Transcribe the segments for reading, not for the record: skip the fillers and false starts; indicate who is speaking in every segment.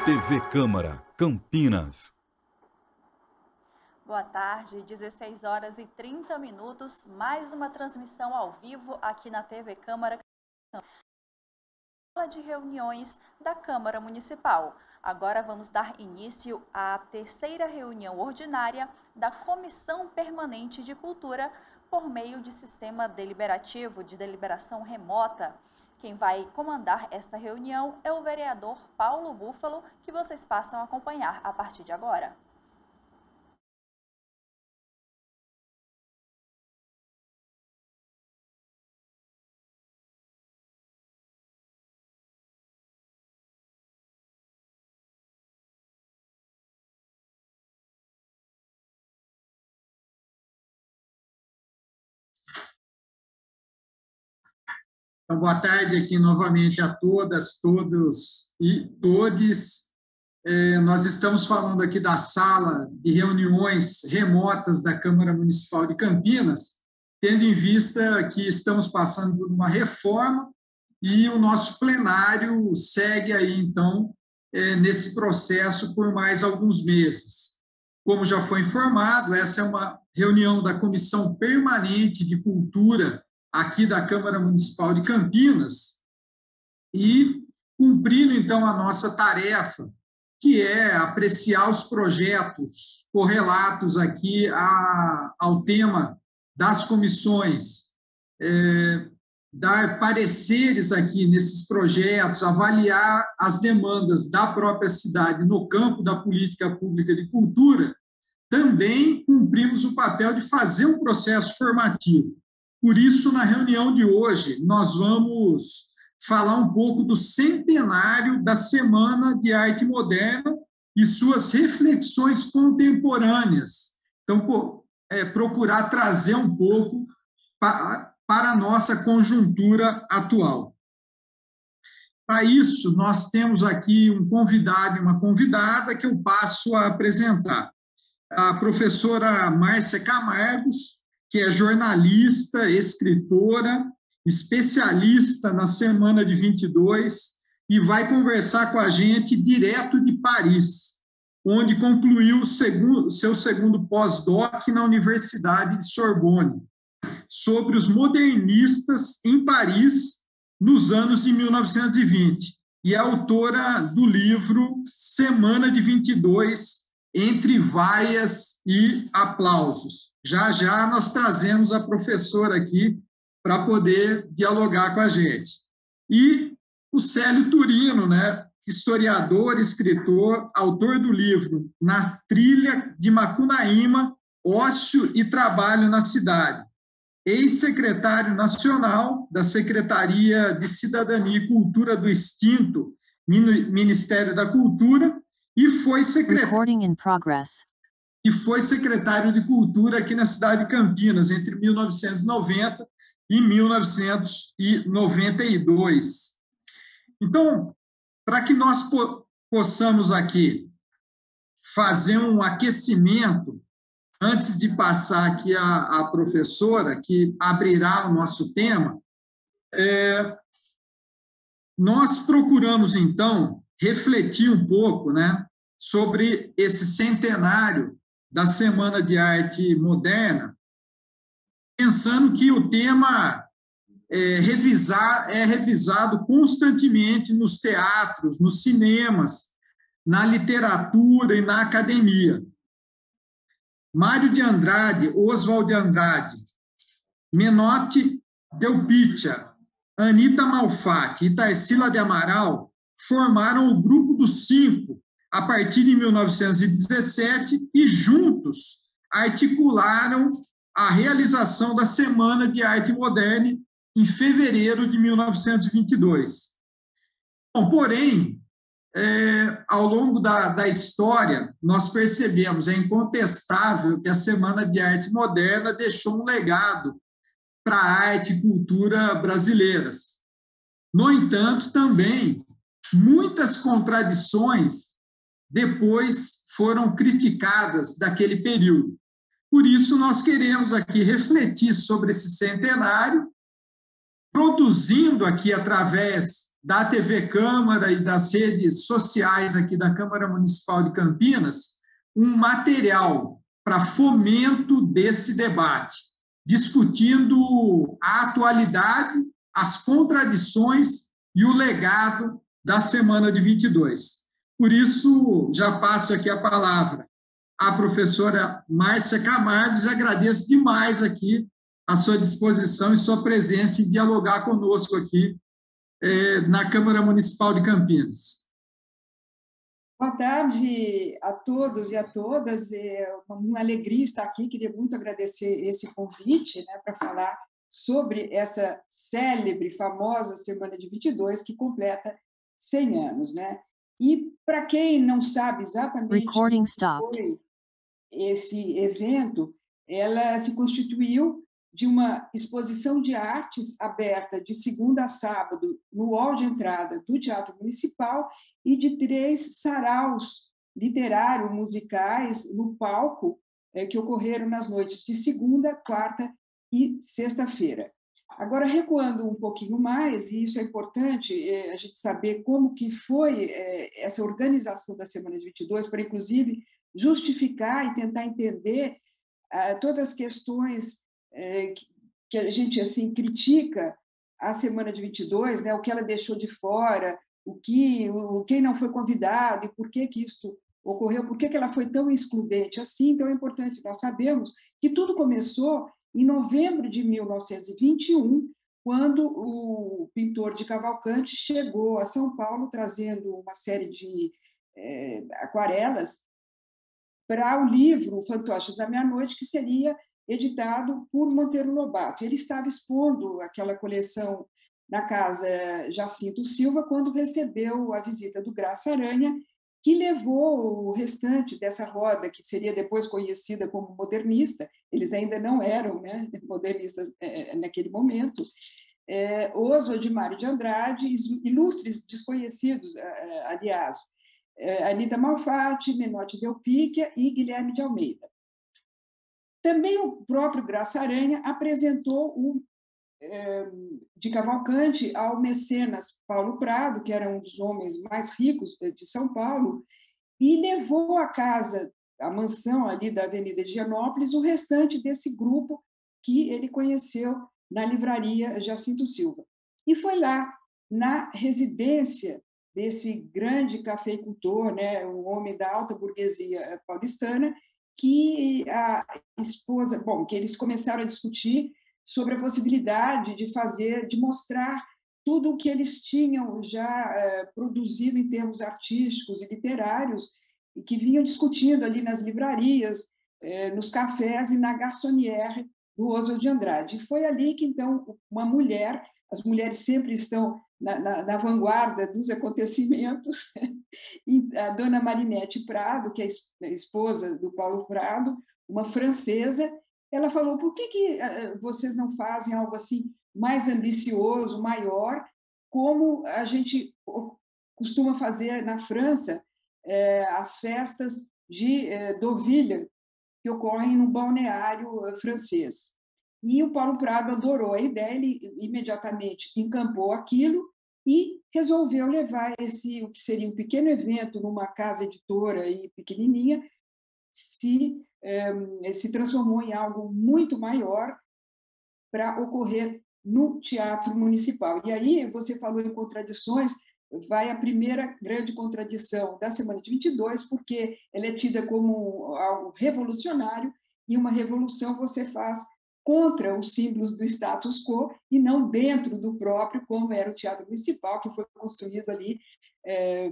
Speaker 1: TV Câmara, Campinas.
Speaker 2: Boa tarde, 16 horas e 30 minutos, mais uma transmissão ao vivo aqui na TV Câmara, sala de reuniões da Câmara Municipal. Agora vamos dar início à terceira reunião ordinária da Comissão Permanente de Cultura por meio de sistema deliberativo de deliberação remota. Quem vai comandar esta reunião é o vereador Paulo Búfalo, que vocês passam a acompanhar a partir de agora.
Speaker 3: Então, boa tarde aqui novamente a todas, todos e todes. Nós estamos falando aqui da sala de reuniões remotas da Câmara Municipal de Campinas, tendo em vista que estamos passando por uma reforma e o nosso plenário segue aí, então, nesse processo por mais alguns meses. Como já foi informado, essa é uma reunião da Comissão Permanente de Cultura aqui da Câmara Municipal de Campinas, e cumprindo, então, a nossa tarefa, que é apreciar os projetos correlatos aqui ao tema das comissões, dar pareceres aqui nesses projetos, avaliar as demandas da própria cidade no campo da política pública de cultura, também cumprimos o papel de fazer um processo formativo. Por isso, na reunião de hoje, nós vamos falar um pouco do centenário da Semana de Arte Moderna e suas reflexões contemporâneas. Então, procurar trazer um pouco para a nossa conjuntura atual. Para isso, nós temos aqui um convidado e uma convidada que eu passo a apresentar. A professora Márcia Camargos, que é jornalista, escritora, especialista na Semana de 22, e vai conversar com a gente direto de Paris, onde concluiu seu segundo pós-doc na Universidade de Sorbonne, sobre os modernistas em Paris nos anos de 1920, e é autora do livro Semana de 22, Entre Vaias e Aplausos. Já já nós trazemos a professora aqui para poder dialogar com a gente. E o Célio Turino, né, historiador, escritor, autor do livro Na Trilha de Macunaíma, Ócio e Trabalho na Cidade, ex-secretário nacional da Secretaria de Cidadania e Cultura do extinto Ministério da Cultura, e foi secretário de Cultura aqui na cidade de Campinas, entre 1990 e 1992. Então, para que nós possamos aqui fazer um aquecimento, antes de passar aqui a professora, que abrirá o nosso tema, nós procuramos, então, refletir um pouco, né, sobre esse centenário da Semana de Moderna, pensando que o tema é revisado constantemente nos teatros, nos cinemas, na literatura e na academia. Mário de Andrade, Oswald de Andrade, Menotti Delpicia, Anita Malfatti e Tarsila de Amaral formaram o Grupo dos Cinco a partir de 1917 e juntos articularam a realização da Semana de Arte Moderna em fevereiro de 1922. Bom, porém, ao longo da história, nós percebemos, é incontestável que a Semana de Arte Moderna deixou um legado para a arte e cultura brasileiras. No entanto, também, muitas contradições depois foram criticadas daquele período. Por isso, nós queremos aqui refletir sobre esse centenário, produzindo aqui, através da TV Câmara e das redes sociais aqui da Câmara Municipal de Campinas, um material para fomento desse debate, discutindo a atualidade, as contradições e o legado da semana de 22. Por isso, já passo aqui a palavra à professora Márcia Camargos, agradeço demais aqui a sua disposição e sua presença em dialogar conosco aqui na Câmara Municipal de Campinas.
Speaker 4: Boa tarde a todos e a todas. É uma alegria estar aqui. Queria muito agradecer esse convite, né, para falar sobre essa célebre, famosa Semana de 22, que completa 100 anos. Né? E, para quem não sabe exatamente o que foi esse evento, ela se constituiu de uma exposição de artes aberta de segunda a sábado no hall de entrada do Teatro Municipal e de 3 saraus literários musicais no palco que ocorreram nas noites de segunda, quarta e sexta-feira. Agora, recuando um pouquinho mais, e isso é importante a gente saber como que foi essa organização da Semana de 22, para, inclusive, justificar e tentar entender todas as questões que a gente assim critica a Semana de 22, né, o que ela deixou de fora, quem não foi convidado e por que isso ocorreu, por que ela foi tão excludente assim. Então, é importante nós sabermos que tudo começou em novembro de 1921, quando o pintor de Cavalcante chegou a São Paulo trazendo uma série de aquarelas para o livro Fantoches da Meia-Noite, que seria editado por Monteiro Lobato. Ele estava expondo aquela coleção na Casa Jacinto Silva quando recebeu a visita do Graça Aranha, que levou o restante dessa roda, que seria depois conhecida como modernista. Eles ainda não eram, né, modernistas naquele momento. Oswald de Mário de Andrade, ilustres desconhecidos, aliás, Anita Malfatti, Menotti Del Picchia e Guilherme de Almeida. Também o próprio Graça Aranha apresentou de Cavalcante ao mecenas Paulo Prado, que era um dos homens mais ricos de São Paulo, e levou à casa, à mansão ali da Avenida de Higienópolis, o restante desse grupo que ele conheceu na livraria Jacinto Silva. E foi lá, na residência desse grande cafeicultor, né, um homem da alta burguesia paulistana, que a esposa, que eles começaram a discutir sobre a possibilidade de mostrar tudo o que eles tinham já produzido em termos artísticos e literários, e que vinham discutindo ali nas livrarias, nos cafés e na garçonnière do Oswald de Andrade. E foi ali que, então, uma mulher, as mulheres sempre estão na vanguarda dos acontecimentos, e a dona Marinette Prado, que é a esposa do Paulo Prado, uma francesa, ela falou: por que vocês não fazem algo assim mais ambicioso, maior, como a gente costuma fazer na França, as festas de Deauville, que ocorrem no balneário francês. E o Paulo Prado adorou a ideia, ele imediatamente encampou aquilo e resolveu levar o que seria um pequeno evento numa casa editora e pequenininha, se transformou em algo muito maior para ocorrer no Teatro Municipal. E aí, você falou em contradições, vai a primeira grande contradição da Semana de 22, porque ela é tida como algo revolucionário, e uma revolução você faz contra os símbolos do status quo e não dentro do próprio, como era o Teatro Municipal, que foi construído ali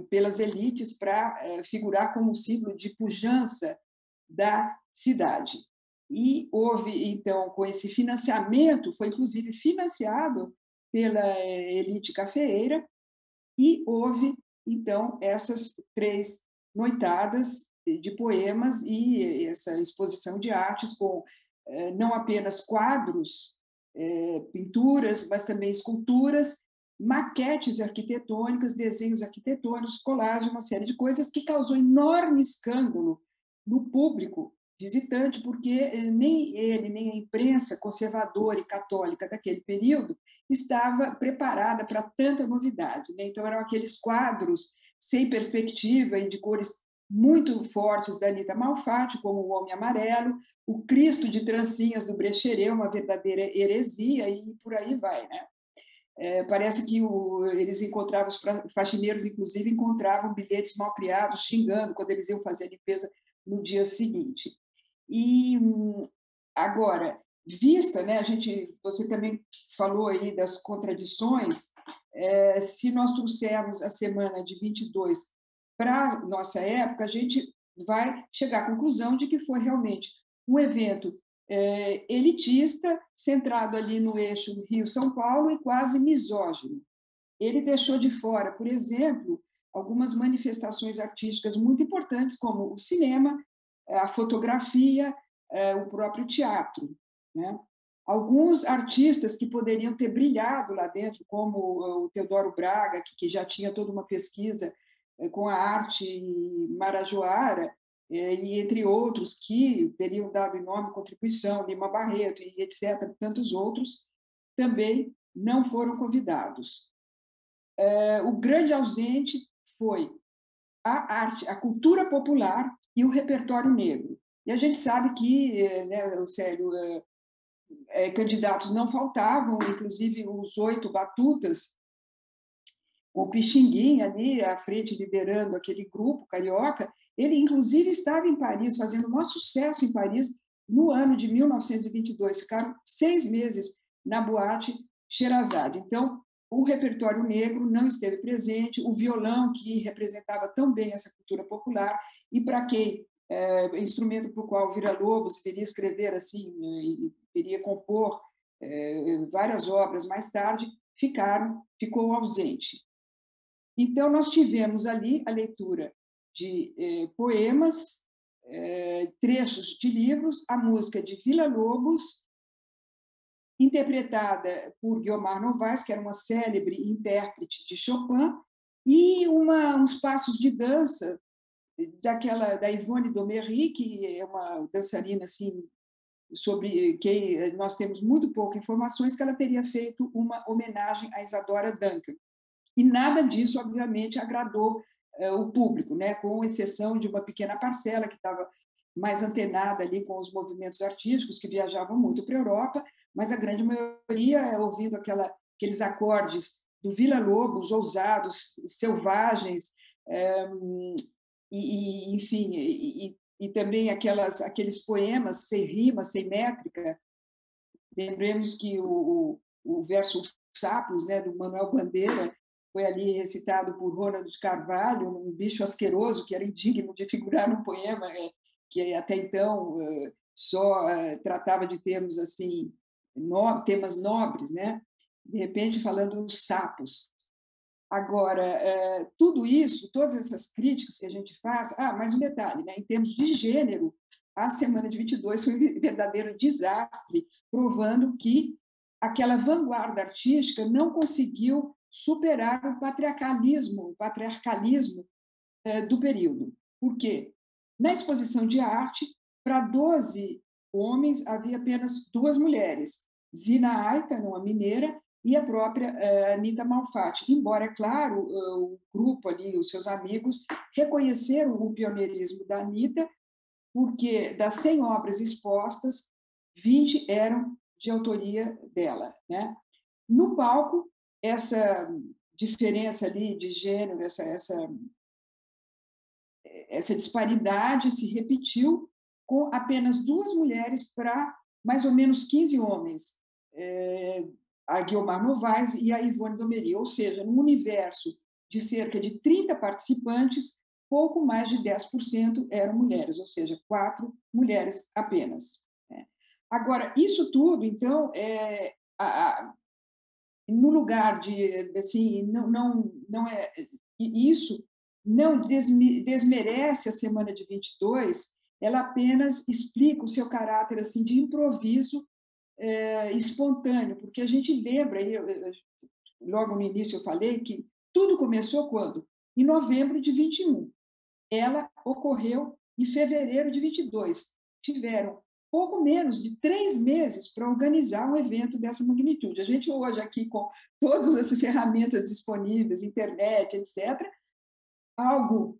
Speaker 4: pelas elites para figurar como símbolo de pujança da cidade. E houve, então, com esse financiamento, foi inclusive financiado pela elite cafeeira, e houve, então, essas 3 noitadas de poemas e essa exposição de artes com não apenas quadros, pinturas, mas também esculturas, maquetes arquitetônicas, desenhos arquitetônicos, colagem, uma série de coisas que causou enorme escândalo no público visitante, porque nem ele, nem a imprensa conservadora e católica daquele período estava preparada para tanta novidade, né? Então, eram aqueles quadros sem perspectiva e de cores muito fortes da Anita Malfatti, como O Homem Amarelo, o Cristo de trancinhas do Brecheret, uma verdadeira heresia, e por aí vai, né? Parece que eles encontravam, os faxineiros, inclusive, encontravam bilhetes mal criados, xingando quando eles iam fazer a limpeza no dia seguinte. E agora, vista, né, você também falou aí das contradições, se nós trouxermos a semana de 22 para a nossa época, a gente vai chegar à conclusão de que foi realmente um evento elitista, centrado ali no eixo Rio-São Paulo e quase misógino. Ele deixou de fora, por exemplo, algumas manifestações artísticas muito importantes, como o cinema, a fotografia, o próprio teatro, né? Alguns artistas que poderiam ter brilhado lá dentro, como o Teodoro Braga, que já tinha toda uma pesquisa com a arte marajoara, e entre outros que teriam dado enorme contribuição, Lima Barreto e etc., tantos outros, também não foram convidados. O grande ausente foi a arte, a cultura popular e o repertório negro. E a gente sabe que, né, Célio, candidatos não faltavam, inclusive os 8 batutas, o Pixinguinha ali à frente, liderando aquele grupo carioca. Ele, inclusive, estava em Paris, fazendo um maior sucesso em Paris, no ano de 1922. Ficaram 6 meses na boate Sherazade. Então, o repertório negro não esteve presente, o violão, que representava tão bem essa cultura popular, e para quem, instrumento para o qual Villa-Lobos viria escrever assim, viria compor várias obras mais tarde, ficou ausente. Então, nós tivemos ali a leitura de poemas, trechos de livros, a música de Villa-Lobos, interpretada por Guiomar Novaes, que era uma célebre intérprete de Chopin, e uns passos de dança da Yvonne Domergue, que é uma dançarina assim, sobre quem nós temos muito poucas informações, que ela teria feito uma homenagem a Isadora Duncan. E nada disso, obviamente, agradou o público, né? Com exceção de uma pequena parcela que estava mais antenada ali com os movimentos artísticos, que viajavam muito para a Europa, mas a grande maioria, ouvindo aqueles acordes do Villa-Lobos, ousados, selvagens, enfim, e também aqueles poemas sem rima, sem métrica. Lembremos que o verso Sapos, né, do Manuel Bandeira, foi ali recitado por Ronald de Carvalho, um bicho asqueroso que era indigno de figurar num poema que até então só tratava de termos assim, temas nobres, né? De repente falando dos sapos. Agora, tudo isso, todas essas críticas que a gente faz, mais um detalhe, né? Em termos de gênero, a Semana de 22 foi um verdadeiro desastre, provando que aquela vanguarda artística não conseguiu superar o patriarcalismo do período. Por quê? Na exposição de arte, para 12 homens, havia apenas 2 mulheres, Zina Aita, uma mineira, e a própria Anita Malfatti. Embora, é claro, o grupo ali, os seus amigos, reconheceram o pioneirismo da Anita, porque das 100 obras expostas, 20 eram de autoria dela, né? No palco, essa diferença ali de gênero, essa disparidade se repetiu com apenas 2 mulheres para mais ou menos 15 homens, a Guiomar Novaes e a Yvonne Domergue, ou seja, num universo de cerca de 30 participantes, pouco mais de 10% eram mulheres, ou seja, 4 mulheres apenas. Agora, isso tudo, então, no lugar de, assim, não é isso não desmerece a Semana de 22, ela apenas explica o seu caráter assim de improviso espontâneo, porque a gente lembra, logo no início eu falei que tudo começou quando? Em novembro de 21. Ela ocorreu em fevereiro de 22. tiveram pouco menos de 3 meses para organizar um evento dessa magnitude. A gente hoje aqui, com todas as ferramentas disponíveis, internet, etc., algo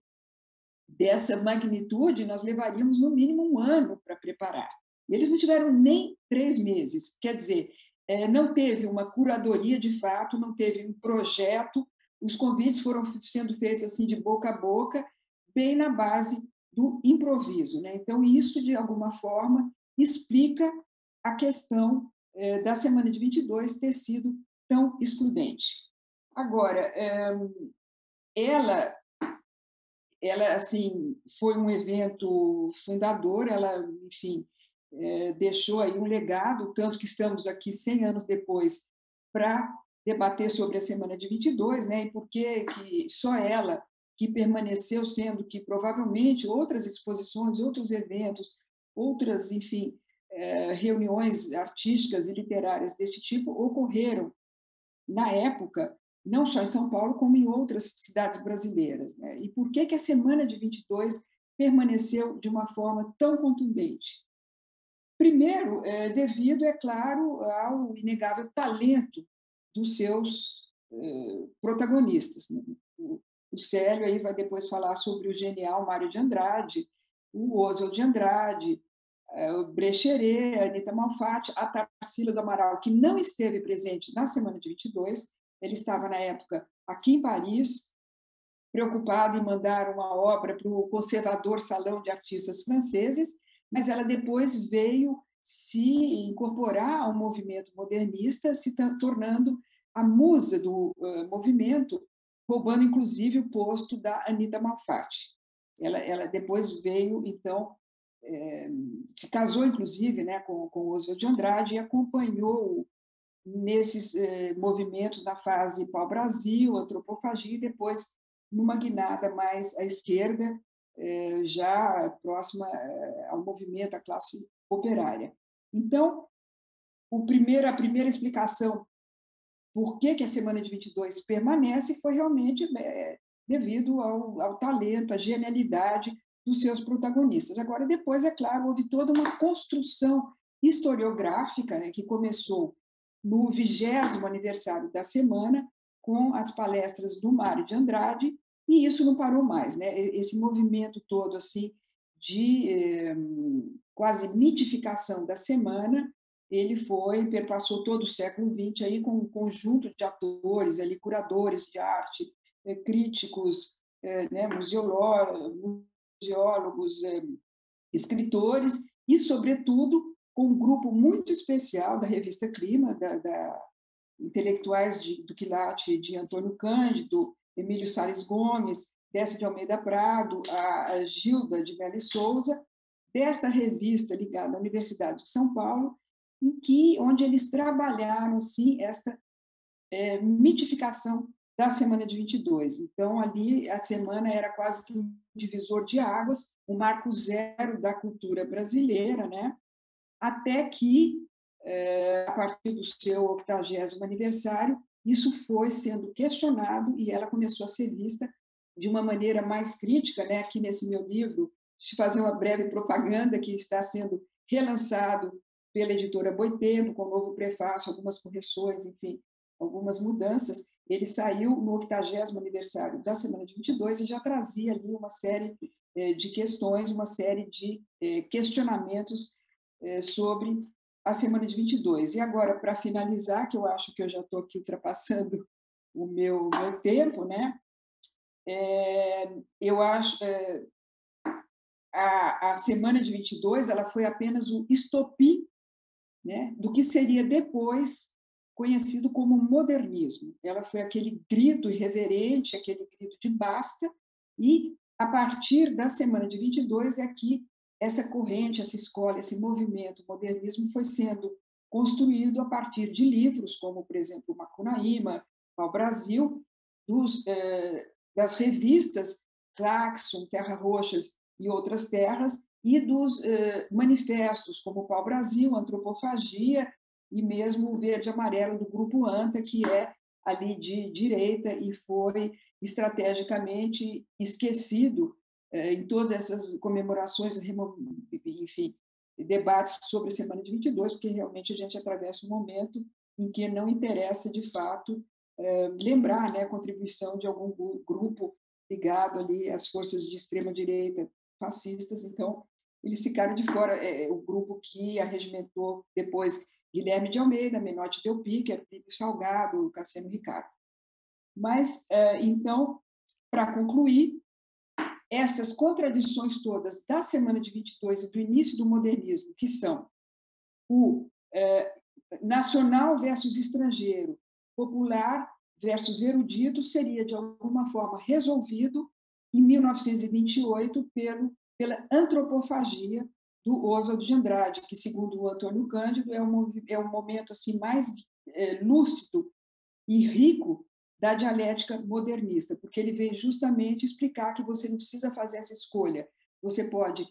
Speaker 4: dessa magnitude nós levaríamos no mínimo 1 ano para preparar. E eles não tiveram nem 3 meses. Quer dizer, não teve uma curadoria de fato, não teve um projeto, os convites foram sendo feitos assim de boca a boca, bem na base do improviso, né? Então, isso, de alguma forma, explica a questão da semana de 22 ter sido tão excludente. Agora, ela assim, foi um evento fundador, ela, enfim, deixou aí um legado, tanto que estamos aqui 100 anos depois para debater sobre a semana de 22, né? E por que só ela que permaneceu, sendo que provavelmente outras exposições, outros eventos, outras, enfim, reuniões artísticas e literárias desse tipo ocorreram na época, não só em São Paulo, como em outras cidades brasileiras, né? E por que a semana de 22 permaneceu de uma forma tão contundente? Primeiro, devido, é claro, ao inegável talento dos seus protagonistas, né? O Célio aí vai depois falar sobre o genial Mário de Andrade, o Oswald de Andrade, o Brecheret, a Anita Malfatti, a Tarsila do Amaral, que não esteve presente na semana de 22, ele estava, na época, aqui em Paris, preocupado em mandar uma obra para o conservador Salão de Artistas Franceses, mas ela depois veio se incorporar ao movimento modernista, se tornando a musa do movimento, roubando, inclusive, o posto da Anita Malfatti. Ela depois veio, então, se casou, inclusive, né, com Oswald de Andrade e acompanhou nesses movimentos na fase pau-brasil, antropofagia, e depois numa guinada mais à esquerda, já próxima ao movimento, à classe operária. Então, a primeira explicação por que a semana de 22 permanece foi realmente devido ao talento, à genialidade dos seus protagonistas. Agora, depois, é claro, houve toda uma construção historiográfica, né, que começou no 20º aniversário da semana, com as palestras do Mário de Andrade, e isso não parou mais, né? Esse movimento todo assim de quase mitificação da semana, ele perpassou todo o século XX aí com um conjunto de atores, ali, curadores de arte, críticos, né, museólogos, escritores e, sobretudo, com um grupo muito especial da revista Clima, da intelectuais do quilate de Antônio Cândido, Emílio Salles Gomes, Décio de Almeida Prado, a Gilda de Mello e Souza, desta revista ligada à Universidade de São Paulo, onde eles trabalharam assim, esta mitificação da semana de 22. Então, ali, a semana era quase que um divisor de águas, um marco zero da cultura brasileira, né? Até que, a partir do seu 80º aniversário, isso foi sendo questionado e ela começou a ser vista de uma maneira mais crítica, né? Aqui nesse meu livro, de fazer uma breve propaganda que está sendo relançado pela editora Boitempo, com um novo prefácio, algumas correções, enfim, algumas mudanças. Ele saiu no 80º aniversário da semana de 22 e já trazia ali uma série de questões, uma série de questionamentos sobre a semana de 22. E agora, para finalizar, que eu acho que eu já estou aqui ultrapassando o meu tempo, né? Eu acho a semana de 22 ela foi apenas o estopim, né, do que seria depois conhecido como modernismo. Ela foi aquele grito irreverente, aquele grito de basta, e a partir da semana de 22 é que essa corrente, essa escola, esse movimento modernismo foi sendo construído a partir de livros como, por exemplo, Macunaíma, Pau Brasil, das revistas Claxon, Terra Roxas e Outras Terras, e dos manifestos como Pau Brasil, Antropofagia e mesmo o Verde e Amarelo do Grupo ANTA, que é ali de direita e foi estrategicamente esquecido em todas essas comemorações, enfim, debates sobre a semana de 22, porque realmente a gente atravessa um momento em que não interessa, de fato, lembrar, né, a contribuição de algum grupo ligado ali às forças de extrema-direita fascistas. Então, eles ficaram de fora. O grupo que arregimentou depois Guilherme de Almeida, Menotti Delpique, Plínio Salgado, Cassiano Ricardo. Mas, então, para concluir, essas contradições todas da semana de 22 e do início do modernismo, que são o nacional versus estrangeiro, popular versus erudito, seria, de alguma forma, resolvido em 1928 pela antropofagia do Oswald de Andrade, que, segundo o Antônio Cândido, é um momento assim, mais lúcido e rico da dialética modernista, porque ele veio justamente explicar que você não precisa fazer essa escolha. Você pode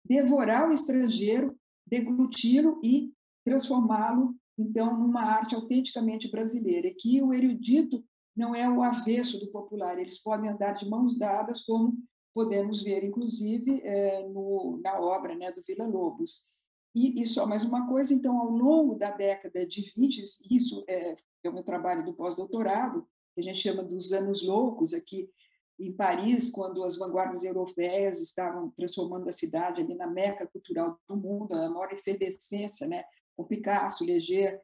Speaker 4: devorar o estrangeiro, degluti-lo e transformá-lo, então, numa arte autenticamente brasileira, e que o erudito não é o avesso do popular, eles podem andar de mãos dadas, como podemos ver, inclusive, na obra, né, do Villa-Lobos. E só mais uma coisa, então, ao longo da década de 20, isso é o meu trabalho do pós-doutorado, que a gente chama dos anos loucos, aqui em Paris, quando as vanguardas europeias estavam transformando a cidade ali na meca cultural do mundo, a maior efervescência, né, com Picasso, Leger,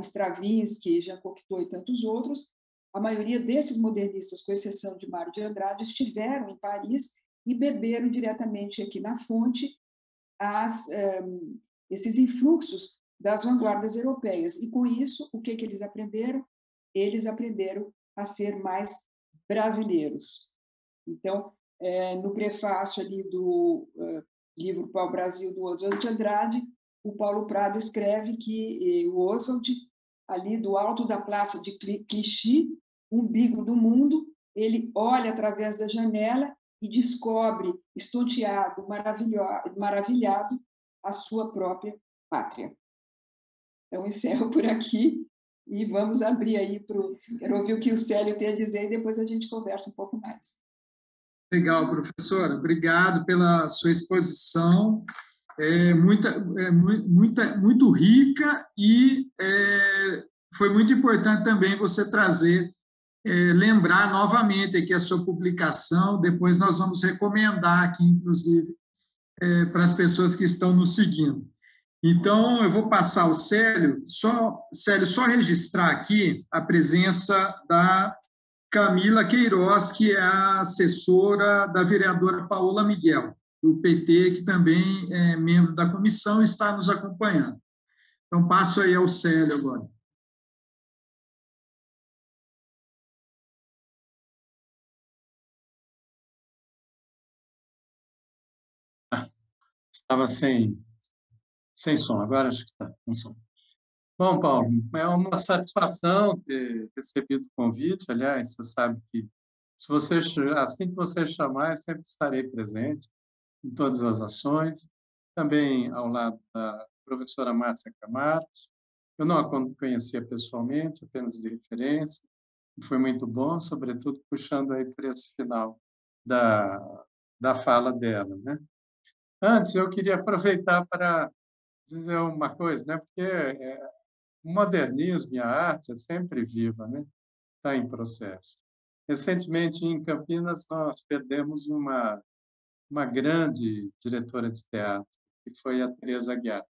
Speaker 4: Stravinsky, Jean Cocteau e tantos outros. A maioria desses modernistas, com exceção de Mário de Andrade, estiveram em Paris e beberam diretamente aqui na fonte esses influxos das vanguardas europeias. E, com isso, o que eles aprenderam? Eles aprenderam a ser mais brasileiros. Então, no prefácio ali do livro Pau Brasil, do Oswald de Andrade, o Paulo Prado escreve que o Oswald, ali do alto da praça de Clichy, umbigo do mundo, ele olha através da janela e descobre, estonteado, maravilhado, a sua própria pátria. Então, encerro por aqui e vamos abrir aí para o... Quero ouvir o que o Célio tem a dizer e depois a gente conversa um pouco mais.
Speaker 3: Legal, professora. Obrigado pela sua exposição. Muito rica e foi muito importante também você trazer, lembrar novamente aqui a sua publicação. Depois nós vamos recomendar aqui, inclusive, para as pessoas que estão nos seguindo. Então, eu vou passar ao Célio, só registrar aqui a presença da Camila Queiroz, que é a assessora da vereadora Paola Miguel, do PT, que também é membro da comissão e está nos acompanhando. Então, passo aí ao Célio agora.
Speaker 5: Estava sem som, agora acho que está com som. Bom, Paulo, é uma satisfação ter recebido o convite. Aliás, você sabe que assim que você chamar, eu sempre estarei presente em todas as ações, também ao lado da professora Márcia Camargo. Eu não a conhecia pessoalmente, apenas de referência, e foi muito bom, sobretudo puxando aí para esse final da fala dela, né? Antes, eu queria aproveitar para dizer uma coisa, né? Porque o modernismo e a arte é sempre viva, né? Está em processo. Recentemente, em Campinas, nós perdemos uma grande diretora de teatro, que foi a Teresa Aguiar,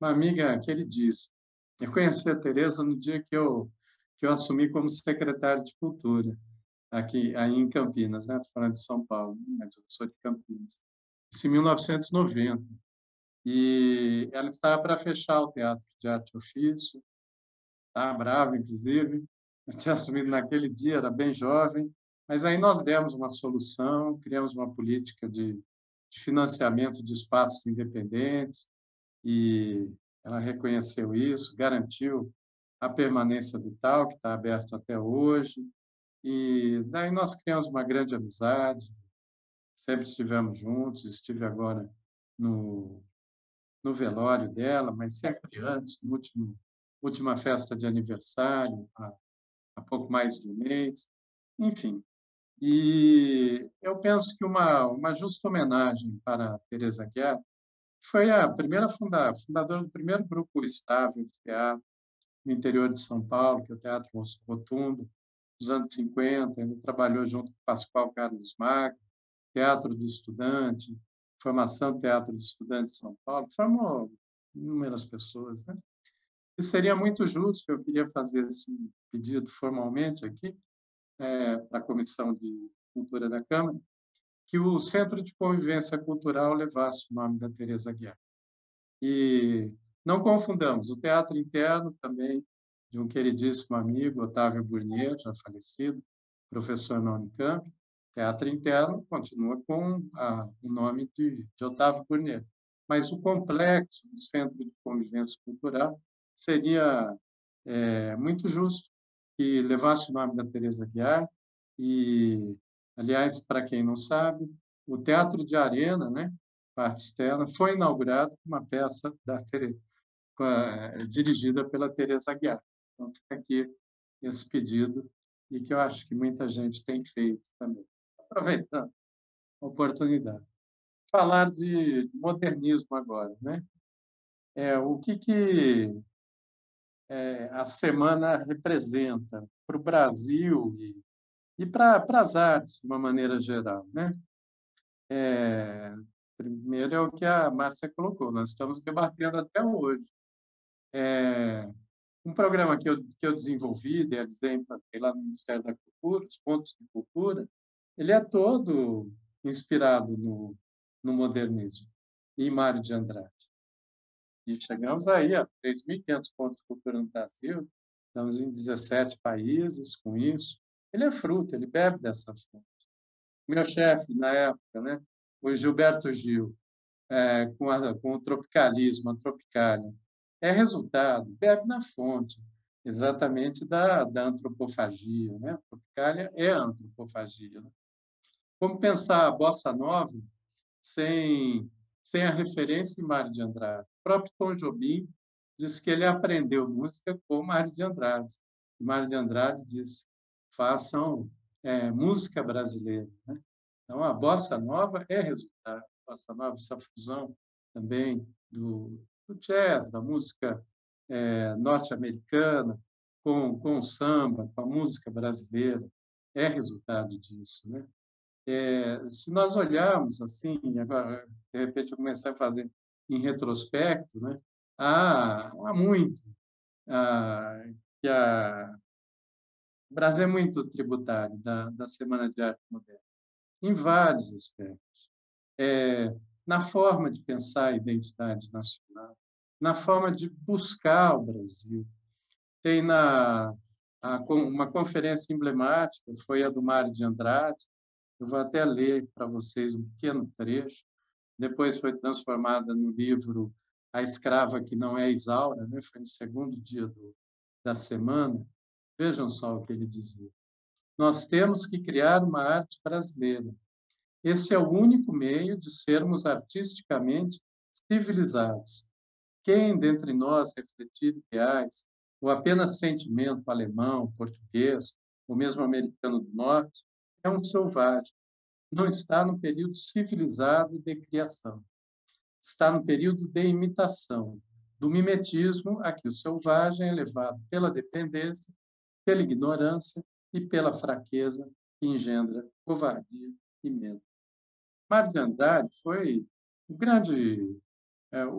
Speaker 5: uma amiga queridíssima. Eu conheci a Teresa no dia que eu assumi como secretário de Cultura, aí em Campinas, né? Estou falando de São Paulo, mas eu sou de Campinas. Isso em 1990. E ela estava para fechar o Teatro de Arte e Ofício, estava brava, inclusive. Eu tinha assumido naquele dia, era bem jovem, mas aí nós demos uma solução, criamos uma política de financiamento de espaços independentes, e ela reconheceu isso, garantiu a permanência do TAU, que está aberto até hoje, e daí nós criamos uma grande amizade, sempre estivemos juntos, estive agora no velório dela, mas sempre antes, na última festa de aniversário, há pouco mais de um mês, enfim. E eu penso que uma justa homenagem para a Teresa Aguiar Foi a primeira fundadora do primeiro grupo estável de teatro no interior de São Paulo, que é o Teatro Rotundo, nos anos 50. Ele trabalhou junto com Pascoal Carlos Magno, Teatro do Estudante, Formação do Teatro do Estudante de São Paulo, formou inúmeras pessoas, né? E seria muito justo, eu queria fazer esse pedido formalmente aqui, para a Comissão de Cultura da Câmara, que o Centro de Convivência Cultural levasse o nome da Teresa Aguiar. E não confundamos, o teatro interno também, de um queridíssimo amigo, Otávio Burnier, já falecido, professor na Unicamp. Teatro interno continua com o nome de Otávio Burnier. Mas o complexo do Centro de Convivência Cultural seria muito justo que levasse o nome da Teresa Aguiar. E, aliás, para quem não sabe, o Teatro de Arena, né, parte externa, foi inaugurado com uma peça dirigida pela Teresa Aguiar. Então, fica aqui esse pedido, e que eu acho que muita gente tem feito também. Aproveitando a oportunidade. Falar de modernismo agora, né? O que a semana representa para o Brasil e para as artes, de uma maneira geral, né? Primeiro é o que a Márcia colocou, nós estamos debatendo até hoje. Um programa que eu desenvolvi, idealizei lá no Ministério da Cultura, os Pontos de Cultura, ele é todo inspirado no modernismo, em Mário de Andrade. E chegamos aí a 3.500 pontos de cultura no Brasil, estamos em 17 países com isso. Ele é fruto, ele bebe dessa fonte. Meu chefe, na época, né, o Gilberto Gil, com o tropicalismo, a Tropicália, é resultado, bebe na fonte, exatamente da antropofagia. Né? A Tropicália é a antropofagia. Né? Como pensar a bossa nova sem a referência em Mário de Andrade? O próprio Tom Jobim disse que ele aprendeu música com Mário de Andrade. Mário de Andrade disse: façam música brasileira. Né? Então, a bossa nova é resultado. A bossa nova, essa fusão também do jazz, da música norte-americana, com o samba, com a música brasileira, é resultado disso. Né? Se nós olharmos assim, agora, de repente eu comecei a fazer em retrospecto, né? Há muito que o Brasil é muito tributário da Semana de Arte Moderna, em vários aspectos. Na forma de pensar a identidade nacional, na forma de buscar o Brasil. Tem uma conferência emblemática, foi a do Mário de Andrade. Eu vou até ler para vocês um pequeno trecho. Depois foi transformada no livro A Escrava que Não é Isaura, né? Foi no segundo dia da semana. Vejam só o que ele dizia. Nós temos que criar uma arte brasileira. Esse é o único meio de sermos artisticamente civilizados. Quem dentre nós refletir ideais, ou apenas sentimento alemão, português, ou mesmo americano do norte, é um selvagem. Não está no período civilizado de criação. Está no período de imitação, do mimetismo a que o selvagem é levado pela dependência, pela ignorância e pela fraqueza que engendra covardia e medo. Mário de Andrade foi o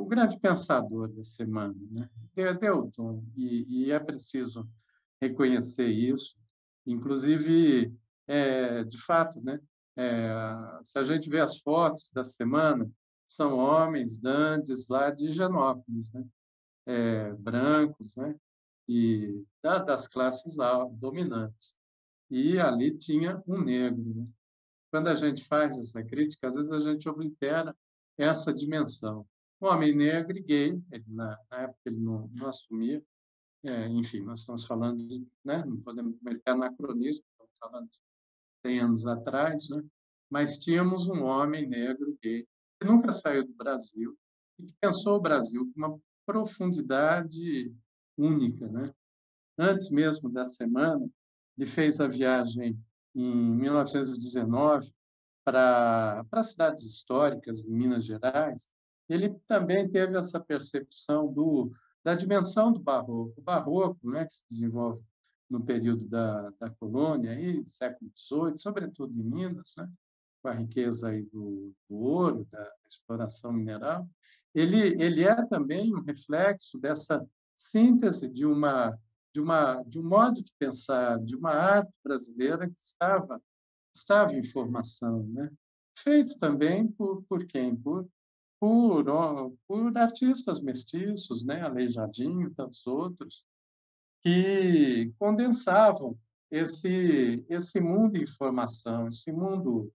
Speaker 5: grande pensador da semana, né? Deu o tom, e é preciso reconhecer isso. Inclusive, de fato, né? Se a gente vê as fotos da semana, são homens dandes lá de Higienópolis, né? Brancos, né? E das classes dominantes. E ali tinha um negro, né? Quando a gente faz essa crítica, às vezes a gente oblitera essa dimensão. O homem negro e gay, ele, na época ele não assumia, enfim, nós estamos falando de, né, não podemos cometer anacronismo, estamos falando de 100 anos atrás, né, mas tínhamos um homem negro gay que nunca saiu do Brasil e que pensou o Brasil com uma profundidade única. Né? Antes mesmo da semana, ele fez a viagem em 1919 para cidades históricas em Minas Gerais, ele também teve essa percepção da dimensão do barroco. O barroco, né, que se desenvolve no período da colônia, aí, século XVIII, sobretudo em Minas, né, com a riqueza aí do ouro, da exploração mineral, ele é também um reflexo dessa síntese de um modo de pensar, de uma arte brasileira que estava em formação, né? Feito também por quem? Por artistas mestiços, né? Aleijadinho e tantos outros, que condensavam esse mundo em formação, esse mundo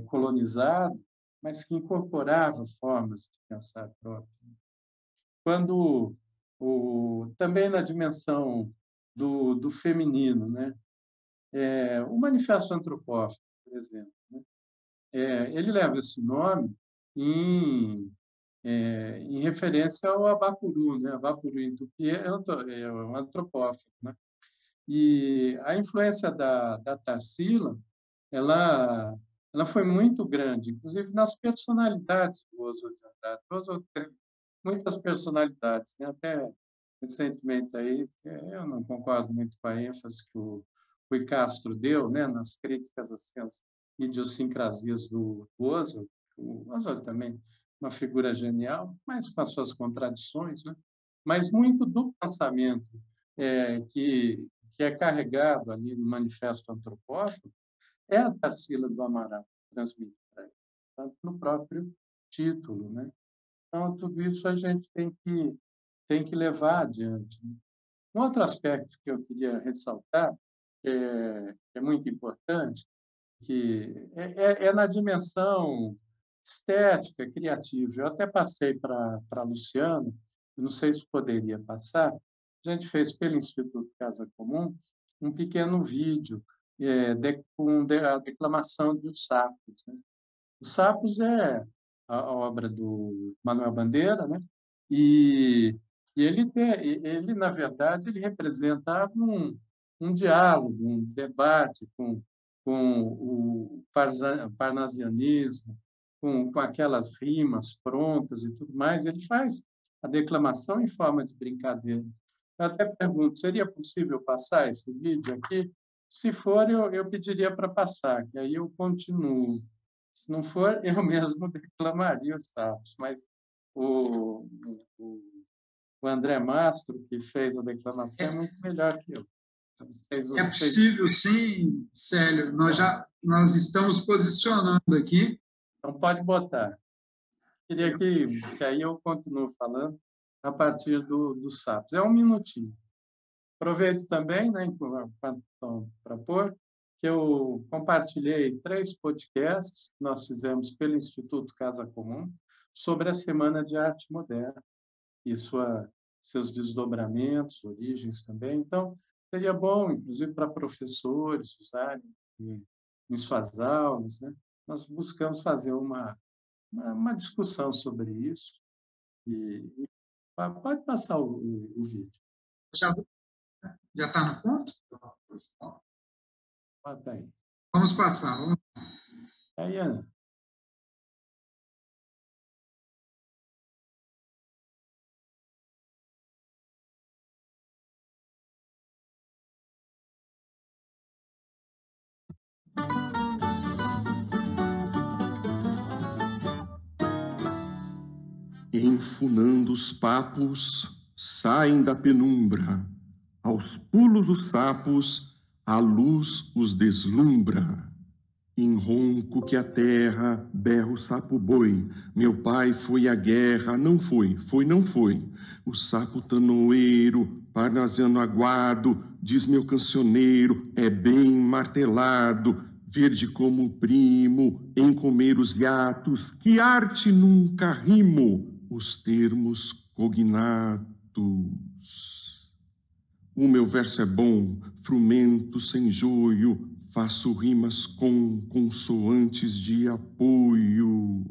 Speaker 5: colonizado, mas que incorporava formas de pensar próprias. Quando também na dimensão do feminino, né? O Manifesto Antropófago, por exemplo, né? Ele leva esse nome em referência ao Abapuru, né? Abapuru em tupi é um antropófago, né? E a influência da Tarsila, ela foi muito grande, inclusive nas personalidades do Oswald de Andrade. O Oswald tem muitas personalidades, né? Até recentemente aí, eu não concordo muito com a ênfase que o Rui Castro deu, né, nas críticas assim, às idiosincrasias do Oswald. O Oswald também uma figura genial, mas com as suas contradições, né? Mas muito do pensamento que é carregado ali no Manifesto Antropófago é a Tarsila do Amaral que transmite para ele, tanto no próprio título, né? Então, tudo isso a gente tem que levar adiante. Um outro aspecto que eu queria ressaltar, que é muito importante, que é na dimensão estética, criativa. Eu até passei para Luciano, não sei se poderia passar, a gente fez pelo Instituto Casa Comum um pequeno vídeo com a declamação dos Sapos, né? Os Sapos é a obra do Manuel Bandeira, né? E ele, na verdade, ele representava um diálogo, um debate com o parnasianismo, com aquelas rimas prontas e tudo mais. Ele faz a declamação em forma de brincadeira. Eu até pergunto, seria possível passar esse vídeo aqui? Se for, eu pediria para passar, que aí eu continuo. Se não for, eu mesmo declamaria os Sapos, mas o André Mastro, que fez a declamação, é muito melhor que eu.
Speaker 3: É possível, sim, Célio. Nós estamos posicionando aqui.
Speaker 5: Então, pode botar. Queria que aí eu continuo falando a partir dos Sapos. É um minutinho. Aproveito também, né, para pôr, que eu compartilhei 3 podcasts que nós fizemos pelo Instituto Casa Comum sobre a Semana de Arte Moderna e seus desdobramentos, origens também. Então, seria bom, inclusive, para professores usarem em suas aulas, né? Nós buscamos fazer uma discussão sobre isso. E pode passar o vídeo.
Speaker 3: Já está no ponto?
Speaker 5: Bota aí.
Speaker 3: Vamos passar.
Speaker 5: Aí, Ana.
Speaker 6: Enfunando os papos, saem da penumbra. Aos pulos os sapos, a luz os deslumbra. Em ronco que a terra, berra o sapo boi. Meu pai foi à guerra, não foi, não foi. O sapo tanoeiro, parnasiano aguado, diz meu cancioneiro, é bem martelado. Verde como o primo, em comer os hiatos, que arte nunca rimo, os termos cognatos. O meu verso é bom, frumento sem joio, faço rimas com consoantes de apoio.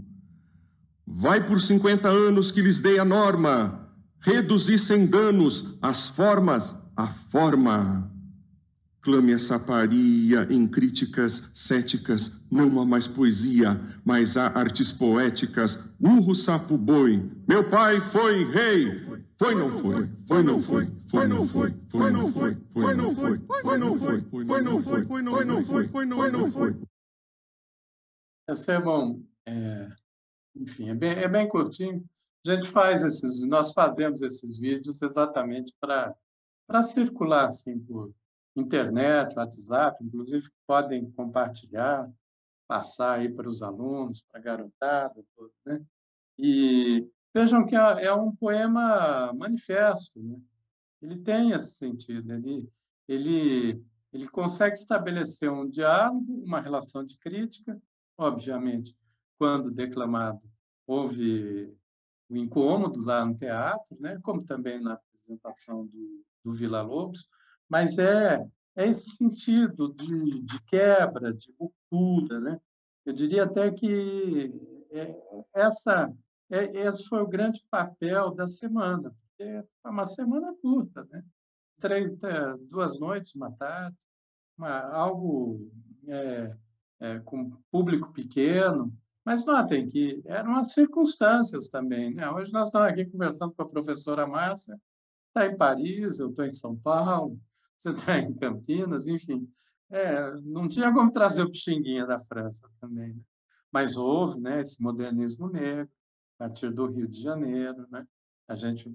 Speaker 6: Vai por 50 anos que lhes dei a norma, reduzir sem danos as formas, a forma. Clame a saparia em críticas céticas, não há mais poesia, mas há artes poéticas. Burro, sapo, boi, meu pai foi rei. Foi, não foi, foi, não foi, foi, não foi, foi, não foi, foi, não foi, foi, não foi, foi, não foi, foi, não foi, foi, não foi.
Speaker 5: Esse é bom. Enfim, é bem curtinho. A gente nós fazemos esses vídeos exatamente para circular assim por internet, WhatsApp, inclusive podem compartilhar, passar aí para os alunos, para a garotada, tudo, né? E vejam que é um poema manifesto, né? Ele tem esse sentido, ele consegue estabelecer um diálogo, uma relação de crítica, obviamente, quando declamado, houve o incômodo lá no teatro, né? Como também na apresentação do Villa-Lobos, mas é esse sentido de quebra, de ruptura, né? Eu diria até que esse foi o grande papel da semana, porque é uma semana curta, né? 2 noites, uma tarde, algo com público pequeno, mas notem que eram as circunstâncias também, né? Hoje nós estamos aqui conversando com a professora Márcia, está em Paris, eu estou em São Paulo, você está em Campinas, enfim. Não tinha como trazer o Pixinguinha da França também, né? Mas houve, né, esse modernismo negro, a partir do Rio de Janeiro, né? A gente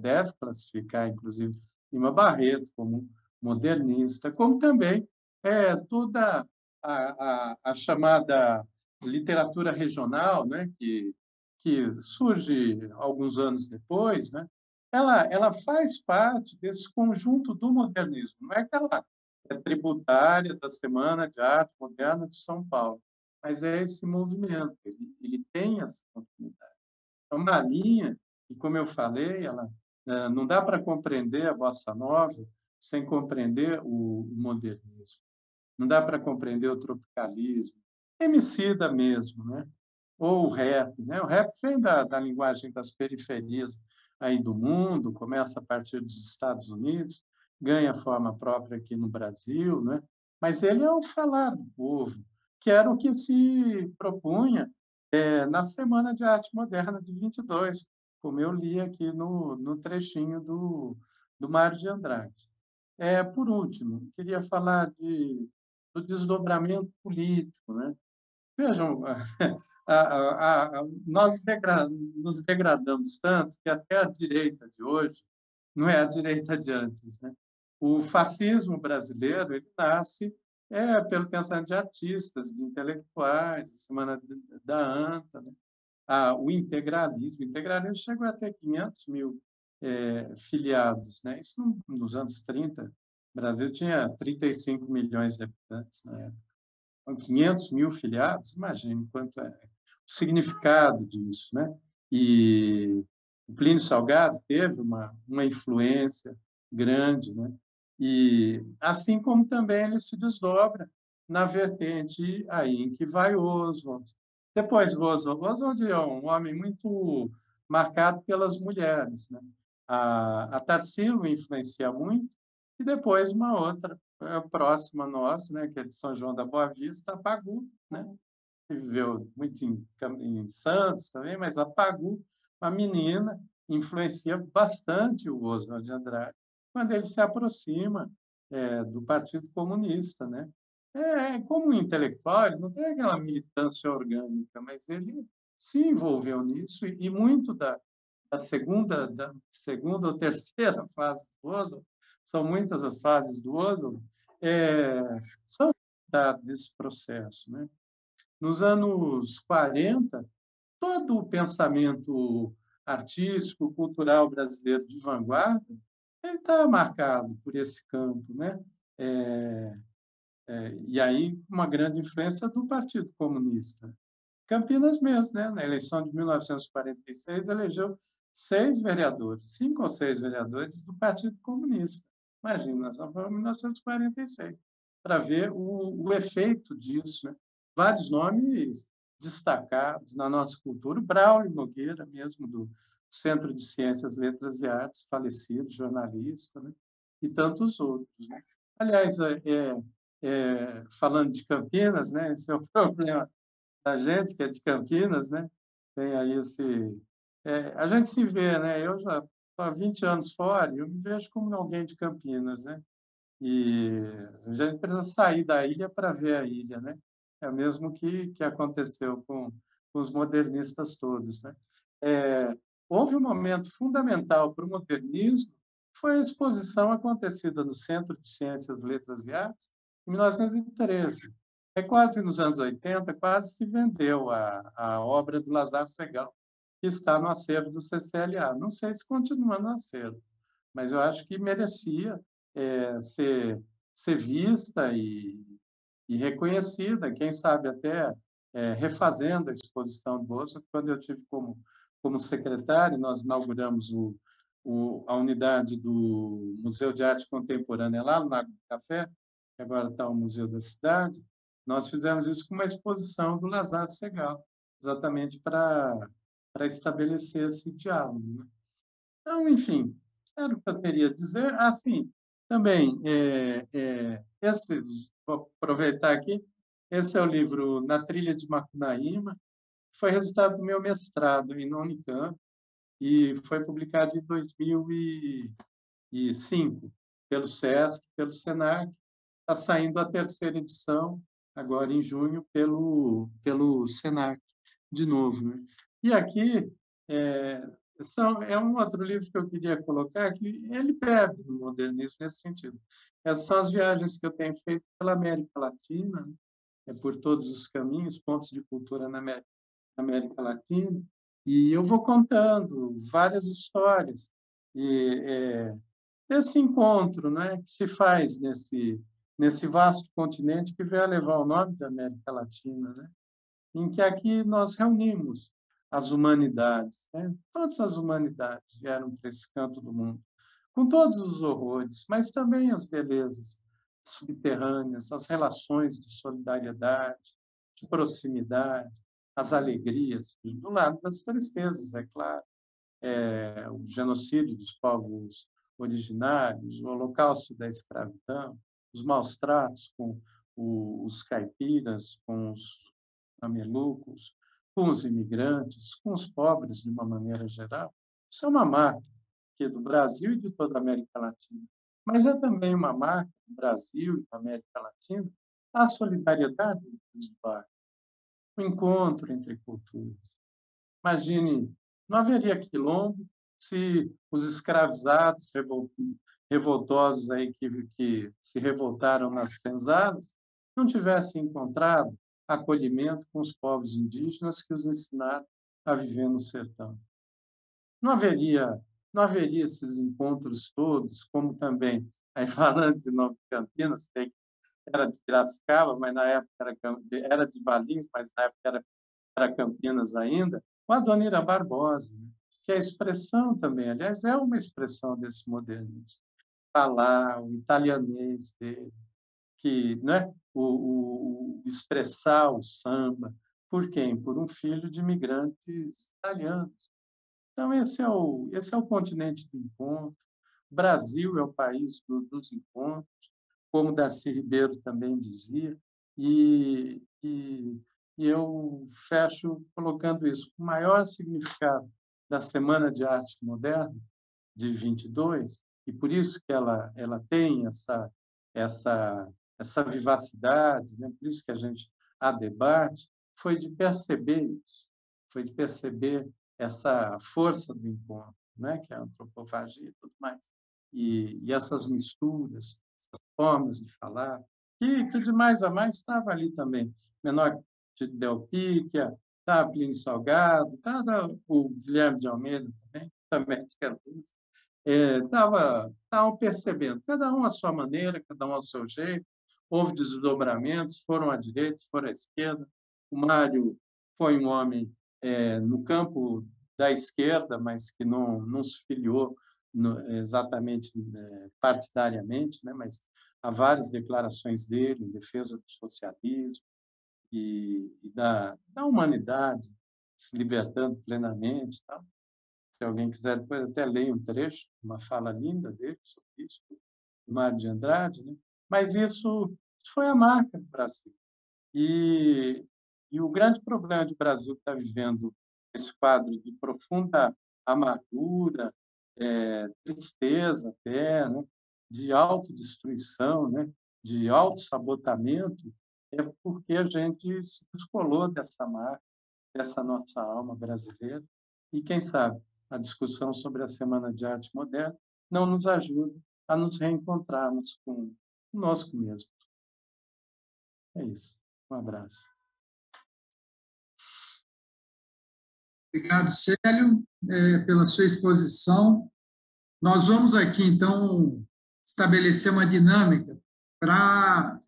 Speaker 5: deve classificar, inclusive, Lima Barreto como modernista, como também toda a chamada literatura regional, né, que surge alguns anos depois, né? Ela faz parte desse conjunto do modernismo. Não é que ela é tributária da Semana de Arte Moderna de São Paulo, mas é esse movimento, ele tem essa continuidade. É uma linha, e como eu falei, não dá para compreender a bossa nova sem compreender o modernismo. Não dá para compreender o tropicalismo. Emicida mesmo, né? Ou o rap, né? O rap vem da linguagem das periferias aí do mundo, começa a partir dos Estados Unidos, ganha forma própria aqui no Brasil, né? Mas ele é o falar do povo, que era o que se propunha na Semana de Arte Moderna de 22, como eu li aqui no trechinho do Mário de Andrade. Por último, queria falar do desdobramento político, né? Vejam, nós nos degradamos tanto que até a direita de hoje não é a direita de antes, né? O fascismo brasileiro ele nasce pelo pensamento de artistas, de intelectuais, a Semana da ANTA, né? O integralismo chegou a ter 500 mil filiados, né? Isso nos anos 30, o Brasil tinha 35 milhões de habitantes na época. Com 500 mil filiados, imagine quanto é o significado disso, né? E o Plínio Salgado teve uma influência grande, né? E assim como também ele se desdobra na vertente aí em que vai Oswald. Depois Oswald é um homem muito marcado pelas mulheres, né? A Tarsila influencia muito e depois uma outra próxima nossa, né, que é de São João da Boa Vista, a Pagu, né, que viveu muito em Santos também, mas a Pagu, uma menina, influencia bastante o Oswald de Andrade quando ele se aproxima do Partido Comunista, né? Como um intelectual, ele não tem aquela militância orgânica, mas ele se envolveu nisso e muito da segunda ou terceira fase do Oswald, são muitas as fases do Oswald, são desse processo, né? Nos anos 40, todo o pensamento artístico, cultural brasileiro de vanguarda, ele está marcado por esse campo, né? E aí uma grande influência do Partido Comunista. Campinas mesmo, né? Na eleição de 1946, elegeu 5 ou 6 vereadores do Partido Comunista. Imagina, nós estamos falando de 1946, para ver o efeito disso, né? Vários nomes destacados na nossa cultura, o Braulio Nogueira, mesmo do Centro de Ciências, Letras e Artes, falecido, jornalista, né? E tantos outros, né? Aliás, falando de Campinas, né? Esse é o problema da gente, que é de Campinas, né? Tem aí a gente se vê, né? Eu já estou há 20 anos fora e eu me vejo como alguém de Campinas, né? E a gente precisa sair da ilha para ver a ilha, né? É o mesmo que aconteceu com os modernistas todos, né? Houve um momento fundamental para o modernismo, foi a exposição acontecida no Centro de Ciências, Letras e Artes, em 1913. Recordo que nos anos 80 quase se vendeu a obra do Lazar Segal, que está no acervo do CCLA. Não sei se continua no acervo, mas eu acho que merecia ser vista e reconhecida, quem sabe até refazendo a exposição do Bosco. Quando eu tive como secretário, nós inauguramos a unidade do Museu de Arte Contemporânea lá no Lago do Café, que agora está o Museu da Cidade. Nós fizemos isso com uma exposição do Lazar Segal, exatamente para estabelecer esse diálogo, né? Então, enfim, era o que eu teria a dizer. Assim, também, vou aproveitar aqui, esse é o livro Na Trilha de Macunaíma, que foi resultado do meu mestrado em Unicamp e foi publicado em 2005 pelo SESC, pelo SENAC. Está saindo a terceira edição, agora em junho, pelo SENAC, de novo, né? E aqui é um outro livro que eu queria colocar, que ele bebe no modernismo nesse sentido. Essas são as viagens que eu tenho feito pela América Latina, né? Por todos os caminhos, pontos de cultura na América Latina, e eu vou contando várias histórias desse encontro, né, que se faz nesse vasto continente que veio a levar o nome da América Latina, né, em que aqui nós reunimos as humanidades, né? Todas as humanidades vieram para esse canto do mundo, com todos os horrores, mas também as belezas subterrâneas, as relações de solidariedade, de proximidade, as alegrias, do lado das tristezas, é claro. O genocídio dos povos originários, o holocausto da escravidão, os maus tratos com os caipiras, com os mamelucos, com os imigrantes, com os pobres de uma maneira geral. Isso é uma marca que é do Brasil e de toda a América Latina. Mas é também uma marca do Brasil e da América Latina a solidariedade dos bairros, o encontro entre culturas. Imagine, não haveria quilombo se os escravizados revoltosos aí que se revoltaram nas senzalas não tivessem encontrado acolhimento com os povos indígenas que os ensinaram a viver no sertão. Não haveria esses encontros todos, como também, aí falando de Nova Campinas, era de Piracicaba, mas na época era de Valinhos, mas na época era Campinas ainda, o Adonira Barbosa, né? Que é a expressão também, aliás, é uma expressão desse modernismo. Falar, o italianês dele, que, né, o expressar o samba. Por quem? Por um filho de imigrantes italianos. Então, esse é o continente do encontro. O Brasil é o país dos encontros, como Darcy Ribeiro também dizia, e eu fecho colocando isso. O maior significado da Semana de Arte Moderna, de 22, e por isso que ela tem essa vivacidade, né? Por isso que a gente a debate, foi de perceber isso, foi de perceber essa força do encontro, né? Que é a antropofagia e tudo mais, e essas misturas, essas formas de falar, que de mais a mais estava ali também. Menor de Delpíquia, estava Plínio Salgado, estava o Guilherme de Almeida também de Campinas. Estavam percebendo, cada um à sua maneira, cada um ao seu jeito. Houve desdobramentos, foram à direita, foram à esquerda. O Mário foi um homem no campo da esquerda, mas que não se filiou exatamente partidariamente, né? Mas há várias declarações dele em defesa do socialismo e da humanidade, se libertando plenamente. Tal. Se alguém quiser, depois até leia um trecho, uma fala linda dele sobre isso, do Mário de Andrade, né? Mas isso foi a marca do Brasil. E o grande problema do Brasil que está vivendo esse quadro de profunda amargura, tristeza até, né? De autodestruição, né? De autossabotamento, é porque a gente se descolou dessa marca, dessa nossa alma brasileira. E, quem sabe, a discussão sobre a Semana de Arte Moderna não nos ajuda a nos reencontrarmos conosco mesmo. É isso. Um abraço.
Speaker 3: Obrigado, Célio, pela sua exposição. Nós vamos aqui, então, estabelecer uma dinâmica para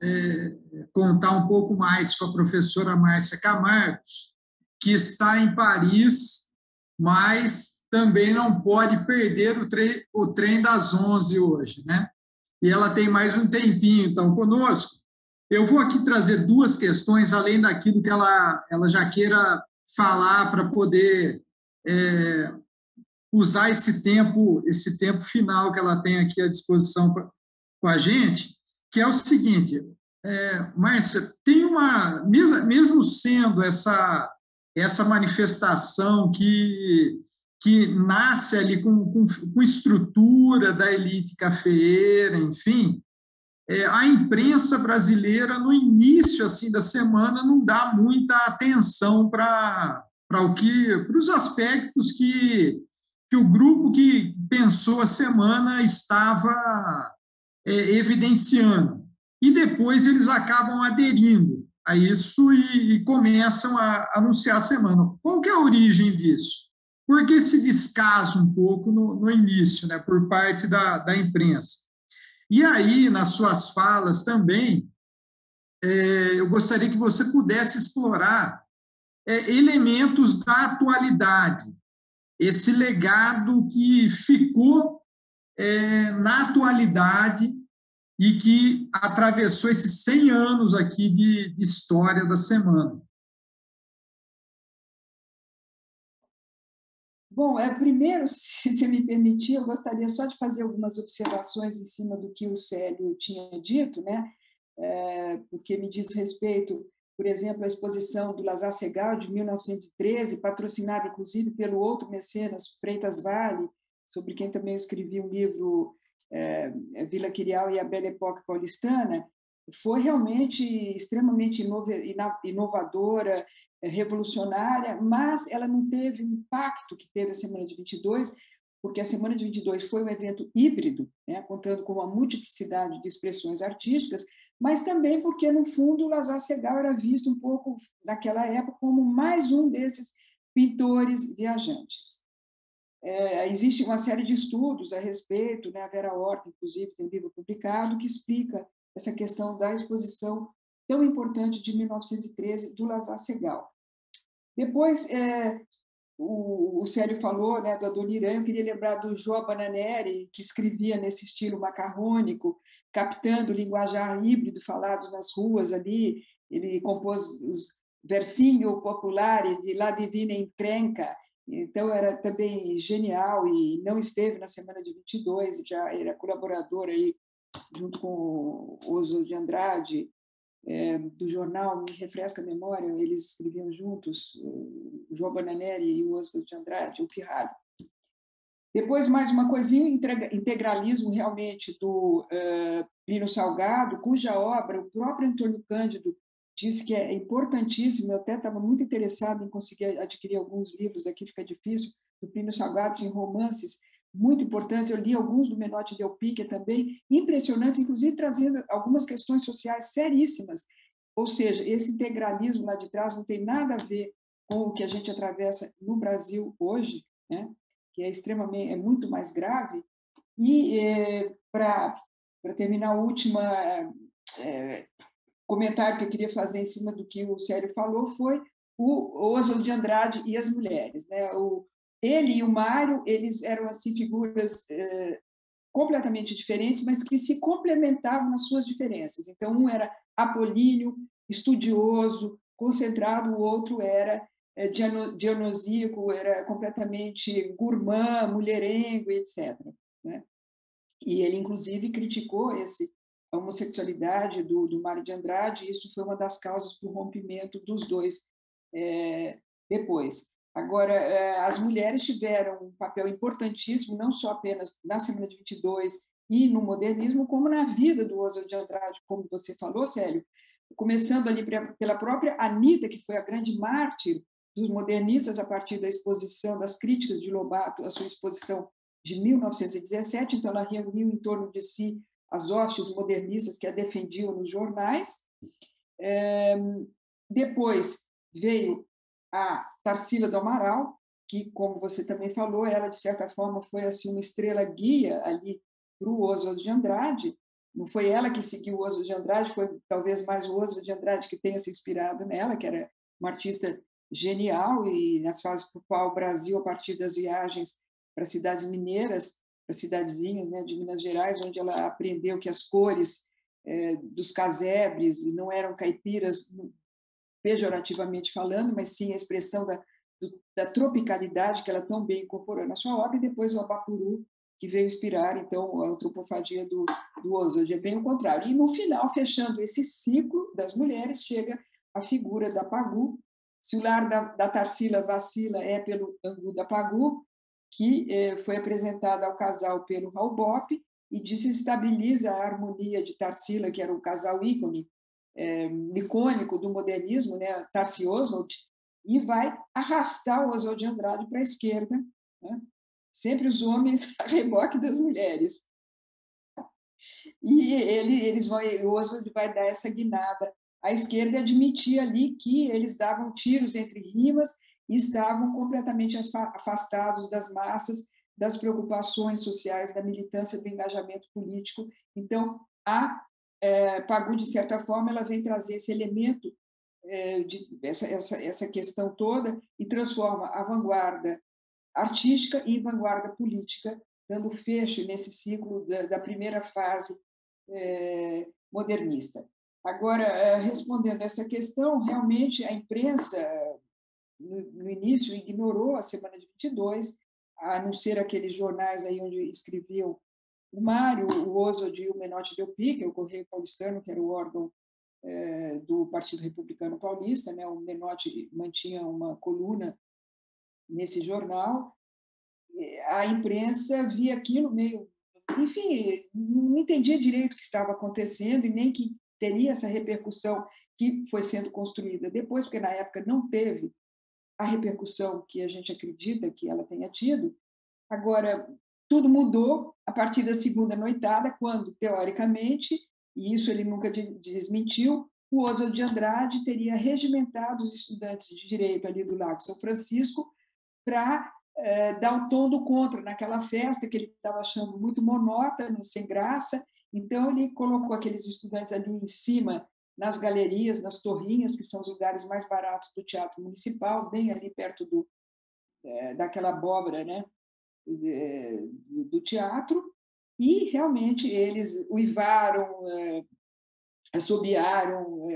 Speaker 3: contar um pouco mais com a professora Márcia Camargos, que está em Paris, mas também não pode perder o trem das 11 hoje, né? E ela tem mais um tempinho, então, conosco. Eu vou aqui trazer duas questões, além daquilo que ela já queira falar para poder usar esse tempo final que ela tem aqui à disposição com a gente, que é o seguinte, Márcia, tem mesmo sendo essa manifestação que nasce ali com estrutura da elite cafeeira, enfim, a imprensa brasileira, no início assim, da semana, não dá muita atenção para os aspectos que o grupo que pensou a semana estava evidenciando. E depois eles acabam aderindo a isso e começam a anunciar a semana. Qual que é a origem disso? Por que esse descaso um pouco no início, né, por parte da imprensa? E aí, nas suas falas também, eu gostaria que você pudesse explorar elementos da atualidade, esse legado que ficou na atualidade e que atravessou esses 100 anos aqui de história da semana.
Speaker 4: Bom, primeiro, se você me permitir, eu gostaria só de fazer algumas observações em cima do que o Célio tinha dito, né? Porque me diz respeito, por exemplo, à exposição do Lazar Segal, de 1913, patrocinada, inclusive, pelo outro mecenas, Freitas Vale, sobre quem também escrevi um livro, Vila Quiral e a Belle Époque Paulistana, foi realmente extremamente inovadora, revolucionária, mas ela não teve o impacto que teve a Semana de 22, porque a Semana de 22 foi um evento híbrido, né, contando com uma multiplicidade de expressões artísticas, mas também porque, no fundo, o Lazar Segal era visto um pouco, naquela época, como mais um desses pintores viajantes. Existe uma série de estudos a respeito, né, a Vera Horta, inclusive, tem um livro publicado que explica essa questão da exposição tão importante de 1913 do Lazar Segal. Depois, o Célio falou, né, do Adoniran, eu queria lembrar do João Bananeri, que escrevia nesse estilo macarrônico, captando o linguajar híbrido falado nas ruas ali. Ele compôs os versinho populares de La Divina Encrenca, então era também genial e não esteve na Semana de 22, já era colaborador aí, junto com o Oswald de Andrade, do jornal, me refresca a memória, eles escreviam juntos, o João Bananeri e o Oswald de Andrade, o Pirralho. Depois, mais uma coisinha, integralismo realmente do Plínio Salgado, cuja obra o próprio Antônio Cândido disse que é importantíssimo, eu até estava muito interessado em conseguir adquirir alguns livros, aqui fica difícil, do Plínio Salgado, tem romances muito importantes, eu li alguns do Menotti Del Picchia também, impressionantes, inclusive trazendo algumas questões sociais seríssimas, ou seja, esse integralismo lá de trás não tem nada a ver com o que a gente atravessa no Brasil hoje, né? Que é muito mais grave. E, para terminar, o último comentário que eu queria fazer em cima do que o Célio falou foi o Oswald de Andrade e as mulheres, né? Ele e o Mário, eles eram assim figuras completamente diferentes, mas que se complementavam nas suas diferenças. Então, um era apolíneo, estudioso, concentrado, o outro era dionisíaco, era completamente gourmand, mulherengo, etc. Né? E ele, inclusive, criticou esse a homossexualidade do Mário de Andrade, e isso foi uma das causas para o rompimento dos dois depois. Agora, as mulheres tiveram um papel importantíssimo, não só apenas na Semana de 22 e no modernismo, como na vida do Oswald de Andrade, como você falou, Célio, começando ali pela própria Anita, que foi a grande mártir dos modernistas a partir da exposição das críticas de Lobato, a sua exposição de 1917, então ela reuniu em torno de si as hostes modernistas que a defendiam nos jornais. Depois veio a Tarsila do Amaral, que, como você também falou, ela, de certa forma, foi assim, uma estrela guia ali para o Oswald de Andrade. Não foi ela que seguiu o Oswald de Andrade, foi talvez mais o Oswald de Andrade que tenha se inspirado nela, que era uma artista genial, e nas fases para o pau-brasil, a partir das viagens para cidades mineiras, para cidadezinhas, né, de Minas Gerais, onde ela aprendeu que as cores dos casebres não eram caipiras, pejorativamente falando, mas sim a expressão da tropicalidade que ela tão bem incorporou na sua obra, e depois o Abapuru, que veio inspirar, então, a antropofagia do Oswald. É bem o contrário. E, no final, fechando esse ciclo das mulheres, chega a figura da Pagu. Se o lar da Tarsila vacila, é pelo Angu da Pagu, que foi apresentada ao casal pelo Raul Bopp, e desestabiliza a harmonia de Tarsila, que era um casal ícone, icônico do modernismo, né, Tarsi Oswald, e vai arrastar o Oswald de Andrade para a esquerda, né? Sempre os homens a reboque das mulheres. E o Oswald vai dar essa guinada à esquerda e admitir ali que eles davam tiros entre rimas e estavam completamente afastados das massas, das preocupações sociais, da militância, do engajamento político. Então, a Pagu, de certa forma, ela vem trazer esse elemento, essa questão toda, e transforma a vanguarda artística e vanguarda política, dando fecho nesse ciclo da primeira fase modernista. Agora, respondendo essa questão, realmente a imprensa, no início, ignorou a Semana de 22, a não ser aqueles jornais aí onde escreviam o Mário, o Oswald e o Menotti Del Pique, o Correio Paulistano, que era o órgão do Partido Republicano Paulista, né? O Menotti mantinha uma coluna nesse jornal. A imprensa via aquilo meio... Enfim, não entendia direito o que estava acontecendo e nem que teria essa repercussão que foi sendo construída depois, porque na época não teve a repercussão que a gente acredita que ela tenha tido. Agora, tudo mudou a partir da segunda noitada, quando, teoricamente, e isso ele nunca desmentiu, o Oswald de Andrade teria regimentado os estudantes de direito ali do Lago São Francisco para dar o tom do contra naquela festa que ele estava achando muito monótona, sem graça. Então, ele colocou aqueles estudantes ali em cima, nas galerias, nas torrinhas, que são os lugares mais baratos do Teatro Municipal, bem ali perto daquela abóbora, né, do teatro, e realmente eles uivaram, assobiaram,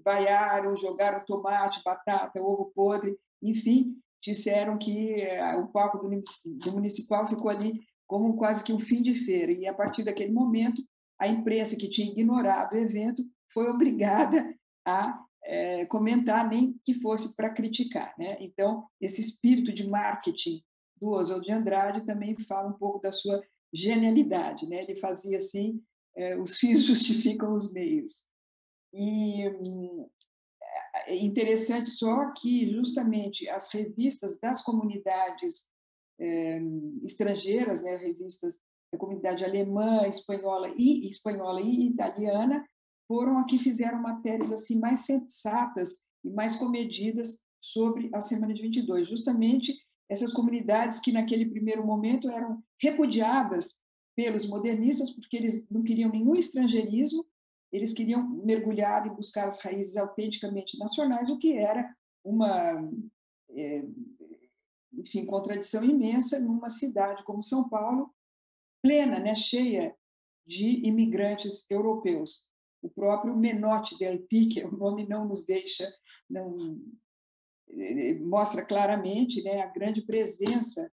Speaker 4: vaiaram, jogaram tomate, batata, ovo podre, enfim, disseram que o palco do Municipal ficou ali como quase que um fim de feira. E, a partir daquele momento, a imprensa, que tinha ignorado o evento, foi obrigada a comentar, nem que fosse para criticar, né? Então, esse espírito de marketing do Oswald de Andrade também fala um pouco da sua genialidade, né? Ele fazia assim, os fins justificam os meios. E é interessante só que, justamente, as revistas das comunidades estrangeiras, né, revistas da comunidade alemã, espanhola e italiana, foram as que fizeram matérias assim mais sensatas e mais comedidas sobre a Semana de 22. Justamente essas comunidades que, naquele primeiro momento, eram repudiadas pelos modernistas, porque eles não queriam nenhum estrangeirismo, eles queriam mergulhar e buscar as raízes autenticamente nacionais, o que era uma, enfim, contradição imensa numa cidade como São Paulo, plena, né, cheia de imigrantes europeus. O próprio Menotti Del Pique, o nome não nos deixa, mostra claramente, né, a grande presença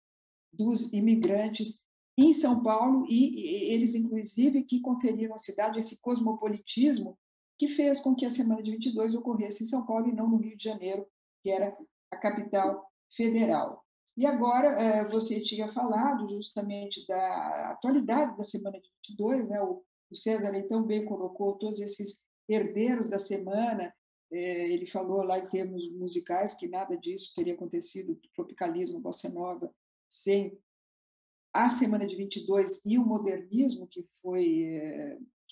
Speaker 4: dos imigrantes em São Paulo, e eles, inclusive, que conferiram à cidade esse cosmopolitismo que fez com que a Semana de 22 ocorresse em São Paulo e não no Rio de Janeiro, que era a capital federal. E agora, você tinha falado justamente da atualidade da Semana de 22, né? O César então bem colocou todos esses herdeiros da semana, ele falou lá em termos musicais que nada disso teria acontecido, o tropicalismo, a bossa nova, sem a Semana de 22 e o modernismo que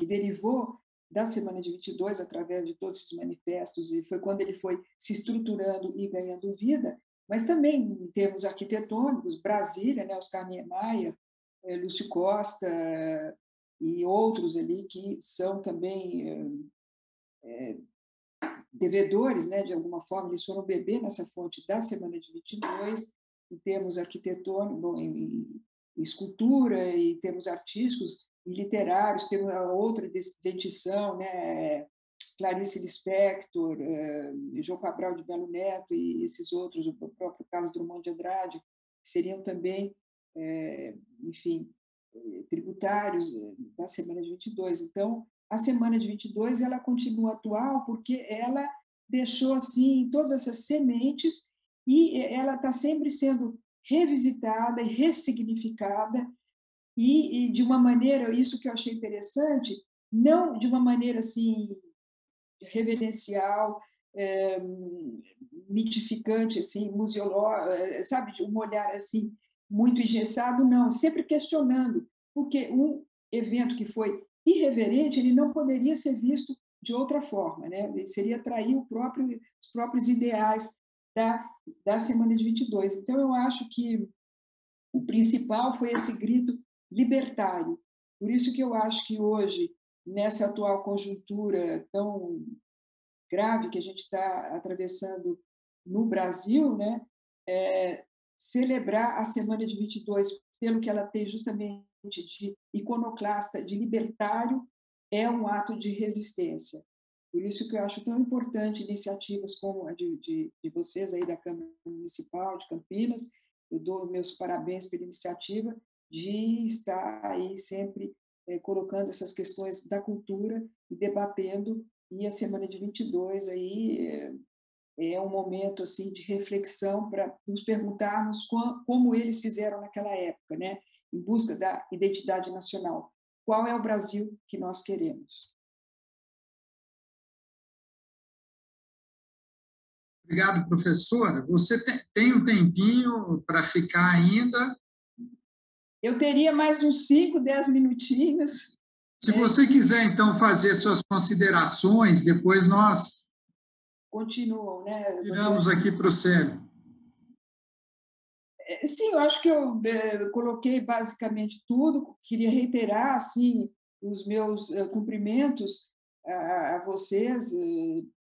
Speaker 4: derivou da Semana de 22 através de todos esses manifestos, e foi quando ele foi se estruturando e ganhando vida, mas também em termos arquitetônicos, Brasília, né, Oscar Niemeyer, Lúcio Costa e outros ali que são também devedores, né, de alguma forma, eles foram beber nessa fonte da Semana de 22, em termos arquitetônicos, em escultura, e termos artísticos e literários, temos a outra dentição, né, Clarice Lispector, João Cabral de Melo Neto e esses outros, o próprio Carlos Drummond de Andrade, que seriam também, enfim, tributários da Semana de 22. Então, a Semana de 22 ela continua atual porque ela deixou assim todas essas sementes e ela está sempre sendo revisitada e ressignificada e de uma maneira, isso que eu achei interessante, não de uma maneira assim reverencial, mitificante, assim, museológico, sabe, de um olhar assim muito engessado, não, sempre questionando, porque um evento que foi irreverente, ele não poderia ser visto de outra forma, né? Ele seria trair os próprios ideais da Semana de 22. Então, eu acho que o principal foi esse grito libertário. Por isso que eu acho que hoje, nessa atual conjuntura tão grave que a gente está atravessando no Brasil, né, celebrar a Semana de 22 pelo que ela tem justamente de iconoclasta, de libertário, é um ato de resistência. Por isso que eu acho tão importante iniciativas como a de vocês aí da Câmara Municipal de Campinas. Eu dou meus parabéns pela iniciativa de estar aí sempre colocando essas questões da cultura e debatendo, e a Semana de 22 aí é um momento assim de reflexão para nos perguntarmos como eles fizeram naquela época, né? Em busca da identidade nacional. Qual é o Brasil que nós queremos?
Speaker 3: Obrigado, professora. Você tem um tempinho para ficar ainda?
Speaker 4: Eu teria mais uns 5, 10 minutinhos.
Speaker 3: Se você quiser, então, fazer suas considerações, depois nós
Speaker 4: continuam, né?
Speaker 3: Viramos aqui para o Célio.
Speaker 4: Sim, eu acho que eu coloquei basicamente tudo. Queria reiterar assim os meus cumprimentos a vocês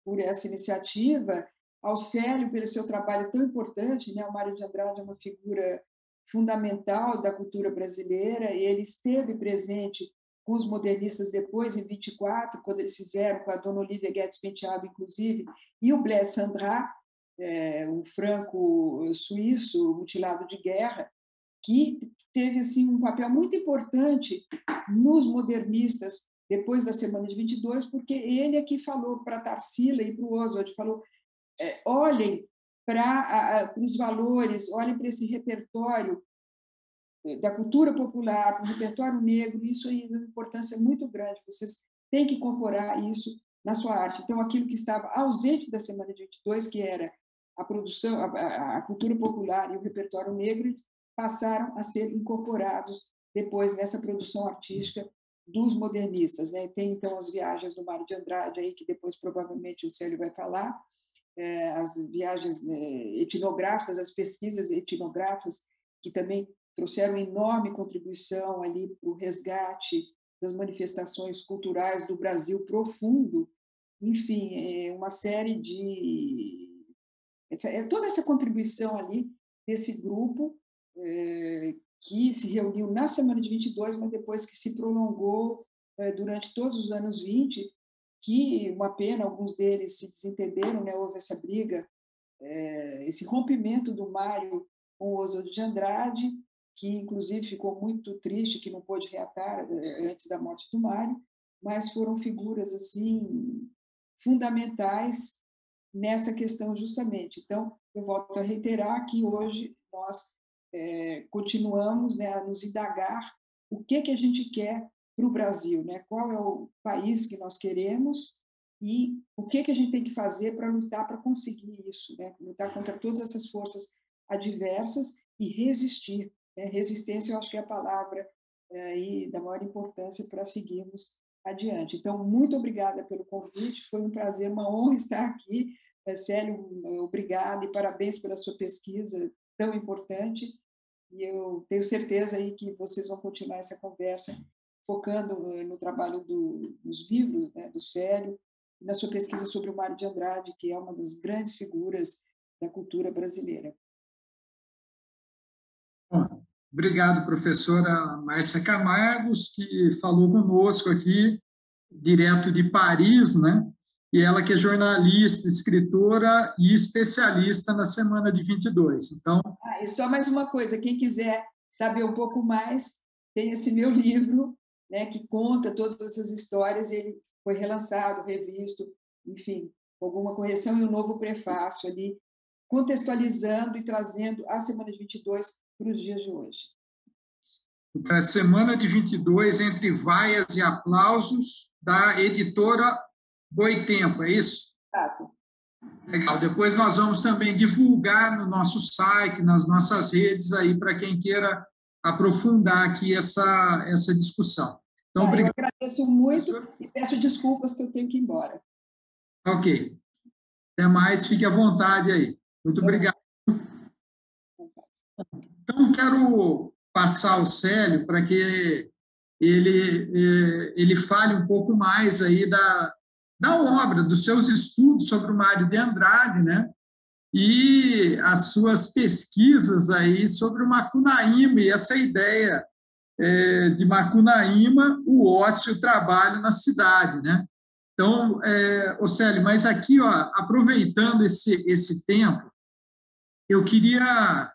Speaker 4: por essa iniciativa, ao Célio pelo seu trabalho tão importante, né? O Mário de Andrade é uma figura fundamental da cultura brasileira, e ele esteve presente com os modernistas depois, em 24, quando eles fizeram com a dona Olivia Guedes Penteado, inclusive, e o Blaise Sandra, um franco-suíço mutilado de guerra, que teve assim, um papel muito importante nos modernistas depois da Semana de 22, porque ele é que falou para a Tarsila e para o Oswald, falou, olhem para os valores, olhem para esse repertório da cultura popular, para o repertório negro, isso aí é uma importância muito grande, vocês têm que incorporar isso na sua arte. Então, aquilo que estava ausente da Semana de 22, que era a produção, a cultura popular e o repertório negro, passaram a ser incorporados depois nessa produção artística dos modernistas, né? Tem, então, as viagens do Mário de Andrade, aí, que depois provavelmente o Célio vai falar, as viagens etnográficas, as pesquisas etnográficas, que também trouxeram enorme contribuição ali para o resgate das manifestações culturais do Brasil profundo. Enfim, uma série de... toda essa contribuição ali desse grupo que se reuniu na Semana de 22, mas depois que se prolongou durante todos os anos 20, que, uma pena, alguns deles se desentenderam, né? Houve essa briga, esse rompimento do Mário com o Oswald de Andrade, que inclusive ficou muito triste, que não pôde reatar antes da morte do Mário, mas foram figuras assim fundamentais nessa questão justamente. Então, eu volto a reiterar que hoje nós continuamos, né, a nos indagar o que a gente quer para o Brasil, né? Qual é o país que nós queremos e o que a gente tem que fazer para lutar para conseguir isso, né? Lutar contra todas essas forças adversas e resistir, né? Resistência, eu acho que é a palavra aí da maior importância para seguirmos adiante. Então, muito obrigada pelo convite, foi um prazer, uma honra estar aqui. Célio, obrigada e parabéns pela sua pesquisa tão importante. E eu tenho certeza aí que vocês vão continuar essa conversa focando no trabalho dos livros, né, do Célio, e na sua pesquisa sobre o Mário de Andrade, que é uma das grandes figuras da cultura brasileira.
Speaker 3: Bom, obrigado, professora Márcia Camargos, que falou conosco aqui, direto de Paris, né? E ela que é jornalista, escritora e especialista na Semana de 22. Então,
Speaker 4: e só mais uma coisa, quem quiser saber um pouco mais, tem esse meu livro, né, que conta todas essas histórias, e ele foi relançado, revisto, enfim, com alguma correção e um novo prefácio ali, contextualizando e trazendo a Semana de 22 para os dias de hoje.
Speaker 3: Então, a Semana de 22, entre vaias e aplausos, da editora Boitempo, é isso?
Speaker 4: Exato.
Speaker 3: Legal. Depois nós vamos também divulgar no nosso site, nas nossas redes, aí para quem queira aprofundar aqui essa discussão. Então, obrigado.
Speaker 4: Eu agradeço muito e peço desculpas que eu tenho que ir embora.
Speaker 3: Ok. Até mais, fique à vontade aí. Muito obrigado. Então, quero passar ao Célio para que ele fale um pouco mais aí da obra, dos seus estudos sobre o Mário de Andrade, né? E as suas pesquisas aí sobre o Macunaíma e essa ideia de Macunaíma, o ócio e o trabalho na cidade, né? Então, Célio, mas aqui, ó, aproveitando esse tempo, eu queria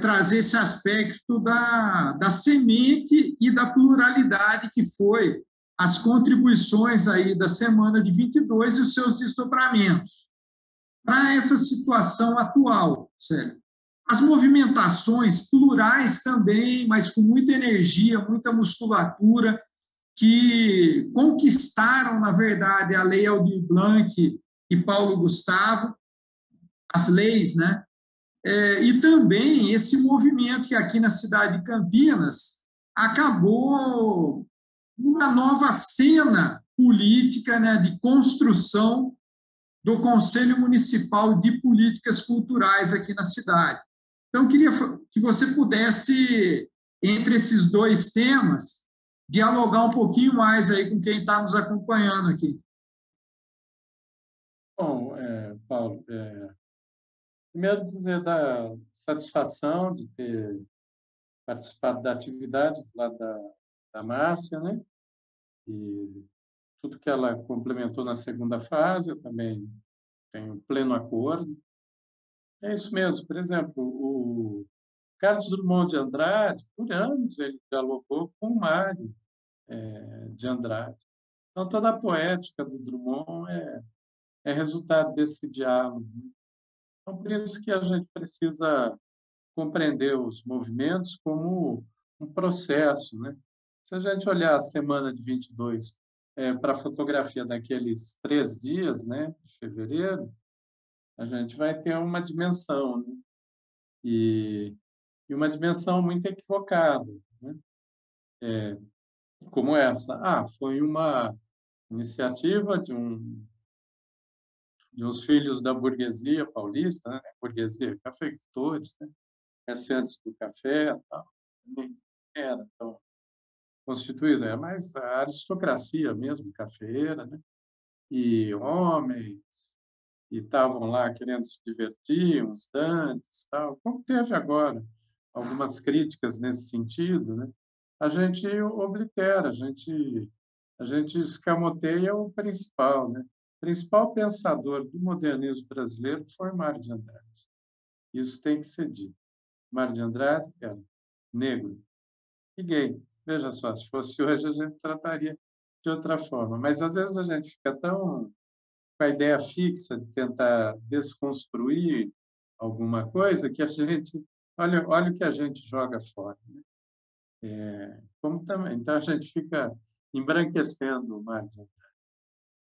Speaker 3: trazer esse aspecto da semente e da pluralidade que foi as contribuições aí da Semana de 22 e os seus desdobramentos para essa situação atual, Célio. As movimentações plurais também, mas com muita energia, muita musculatura, que conquistaram, na verdade, a Lei Aldir Blanc e Paulo Gustavo, as leis, né? E também esse movimento que aqui na cidade de Campinas acabou uma nova cena política, né, de construção do Conselho Municipal de Políticas Culturais aqui na cidade. Então, eu queria que você pudesse, entre esses dois temas, dialogar um pouquinho mais aí com quem está nos acompanhando aqui.
Speaker 5: Bom, Paulo, primeiro dizer da satisfação de ter participado da atividade do lado da Márcia, né? E tudo que ela complementou na segunda fase, eu também tenho pleno acordo. É isso mesmo. Por exemplo, o Carlos Drummond de Andrade, por anos, ele dialogou com o Mário de Andrade. Então, toda a poética do Drummond é resultado desse diálogo. Então, por isso que a gente precisa compreender os movimentos como um processo, né? Se a gente olhar a semana de 22 para a fotografia daqueles 3 dias, né, de fevereiro, a gente vai ter uma dimensão, né? E uma dimensão muito equivocada, né? Como essa. Foi uma iniciativa de uns filhos da burguesia paulista, né? Burguesia, cafeicultores, né? Comerciantes do café, tal. Nem era tão constituída, é mais a aristocracia mesmo, cafeeira, né? E homens, e estavam lá querendo se divertir, uns dantes, tal. Como teve agora algumas críticas nesse sentido, né? A gente oblitera, a gente escamoteia o principal, né? O principal pensador do modernismo brasileiro foi Mário de Andrade. Isso tem que ser dito. Mário de Andrade era negro e gay. Veja só, se fosse hoje, a gente trataria de outra forma. Mas, às vezes, a gente fica tão com a ideia fixa de tentar desconstruir alguma coisa que a gente... olha o que a gente joga fora, né? Como também, então, a gente fica embranquecendo mais,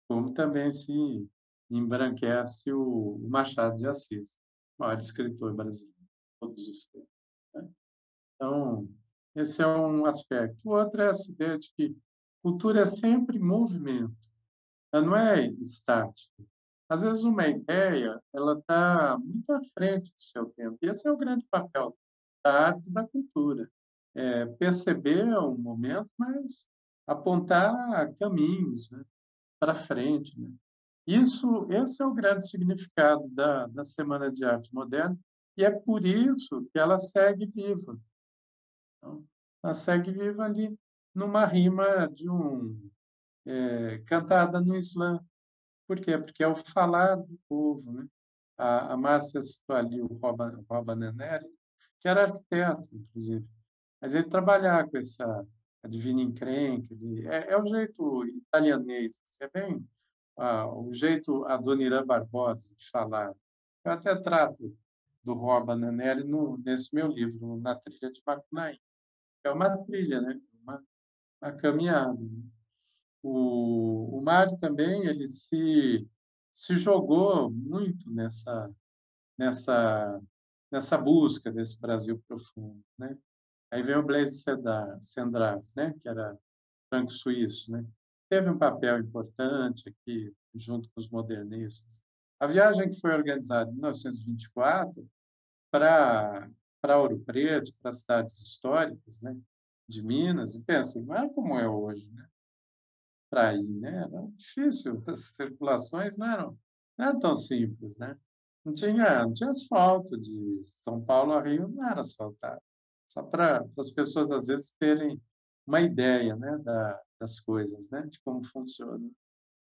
Speaker 5: como também se embranquece o Machado de Assis, o maior escritor brasileiro de todos os tempos, né? Então, esse é um aspecto. O outro é essa ideia de que cultura é sempre movimento, ela não é estática. Às vezes, uma ideia ela está muito à frente do seu tempo. E esse é o grande papel da arte e da cultura. Perceber um momento, mas apontar caminhos, né, para frente, né? Esse é o grande significado da Semana de Arte Moderna, e é por isso que ela segue viva. Então, ela segue viva ali numa rima de cantada no Islã. Por quê? Porque é o falar do povo, né? A Márcia citou ali o Roba Neneri, que era arquiteto, inclusive. Mas ele trabalhar com essa a divina encrenca, é o jeito italianês, assim, é bem o jeito Adoniran Barbosa de falar. Eu até trato do Roba Neneri nesse meu livro, Na Trilha de Macunaíma. É uma trilha, né? Uma caminhada, né? O Mário também ele se jogou muito nessa busca desse Brasil profundo, né? Aí vem o Blaise Cendrars, né? Que era franco-suíço, né? Teve um papel importante aqui junto com os modernistas. A viagem que foi organizada em 1924 para Ouro Preto, para as cidades históricas, né, de Minas, e pensem, não era como é hoje, né? Para ir, né? Era difícil, as circulações não eram tão simples, né? Não tinha asfalto de São Paulo a Rio, não era asfaltado. Só para as pessoas, às vezes, terem uma ideia, né, das coisas, né, de como funciona.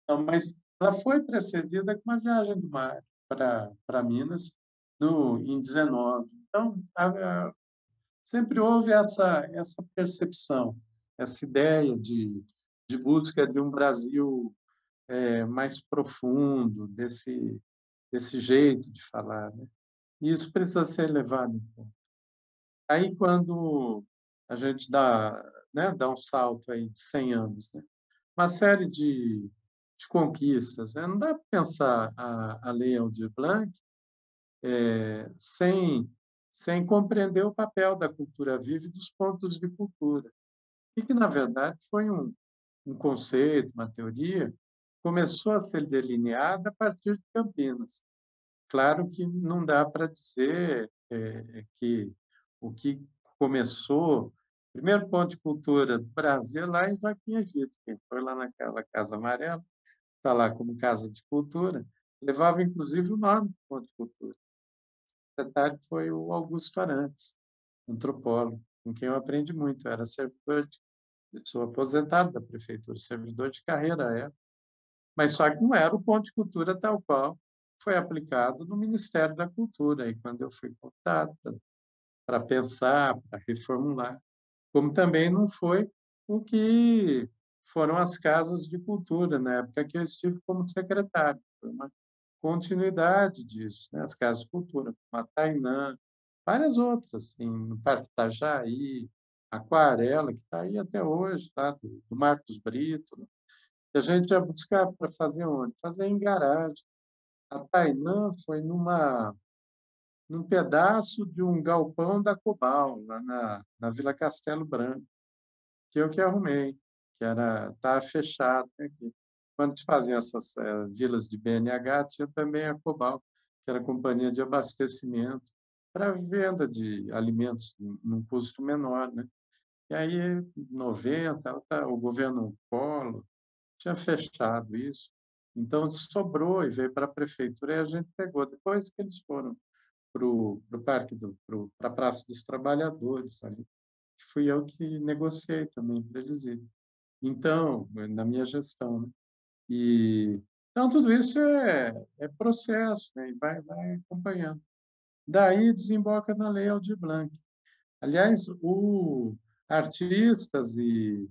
Speaker 5: Então, mas ela foi precedida com uma viagem do mar para Minas em 19. Então, sempre houve essa percepção, essa ideia de busca de um Brasil mais profundo, desse jeito de falar, né? E isso precisa ser levado em conta. Aí, quando a gente dá um salto aí de 100 anos, né? Uma série de conquistas, né? Não dá para pensar a Lei Aldir Blanc sem compreender o papel da cultura viva e dos pontos de cultura. E que, na verdade, foi um conceito, uma teoria, começou a ser delineada a partir de Campinas. Claro que não dá para dizer que o que começou, o primeiro ponto de cultura do Brasil é lá em Joaquim Egito. Quem foi lá naquela Casa Amarela, está lá como Casa de Cultura, levava inclusive o nome do ponto de cultura. O secretário foi o Augusto Arantes, antropólogo, com quem eu aprendi muito. Eu era servidor, sou aposentado da prefeitura, servidor de carreira, mas só que não era o ponto de cultura tal qual foi aplicado no Ministério da Cultura, e quando eu fui convidado para pensar, para reformular, como também não foi o que foram as casas de cultura, na época que eu estive como secretário. Foi uma continuidade disso, né? As casas de cultura, como a Tainã, várias outras, assim, no Parque Itajaí, Aquarela, que está aí até hoje, tá? do Marcos Brito, né? Que a gente ia buscar para fazer onde? Fazer em garagem. A Tainã foi num pedaço de um galpão da Cobal, lá na Vila Castelo Branco, que eu que arrumei, que estava fechado, né? Quando se faziam essas vilas de BNH, tinha também a Cobal, que era a companhia de abastecimento para venda de alimentos num custo menor, né? E aí, em 90, o governo Collor tinha fechado isso, então sobrou e veio para a prefeitura e a gente pegou. Depois que eles foram para a Praça dos Trabalhadores, ali, que fui eu que negociei também para eles irem. Então, na minha gestão, né? Então, tudo isso é processo, né? E vai acompanhando. Daí desemboca na Lei Aldir Blanc. Aliás, artistas e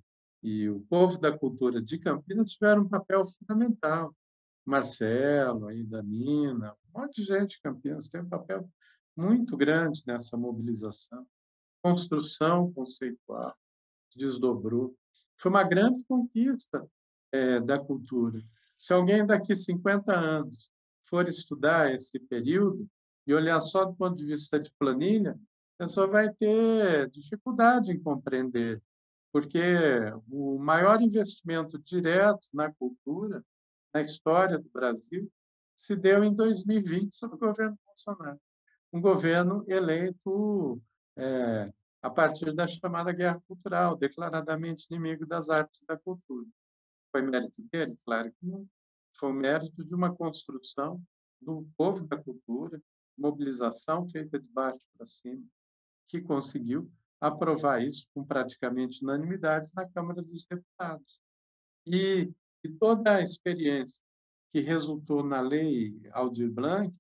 Speaker 5: o povo da cultura de Campinas tiveram um papel fundamental. Marcelo, ainda Nina, um monte de gente de Campinas tem um papel muito grande nessa mobilização. Construção conceitual, se desdobrou. Foi uma grande conquista da cultura. Se alguém daqui 50 anos for estudar esse período e olhar só do ponto de vista de planilha, a pessoa vai ter dificuldade em compreender, porque o maior investimento direto na cultura, na história do Brasil, se deu em 2020 sob o governo Bolsonaro, um governo eleito a partir da chamada guerra cultural, declaradamente inimigo das artes e da cultura. Foi mérito dele? Claro que não. Foi mérito de uma construção do povo da cultura, mobilização feita de baixo para cima, que conseguiu aprovar isso com praticamente unanimidade na Câmara dos Deputados. E toda a experiência que resultou na Lei Aldir Blanc,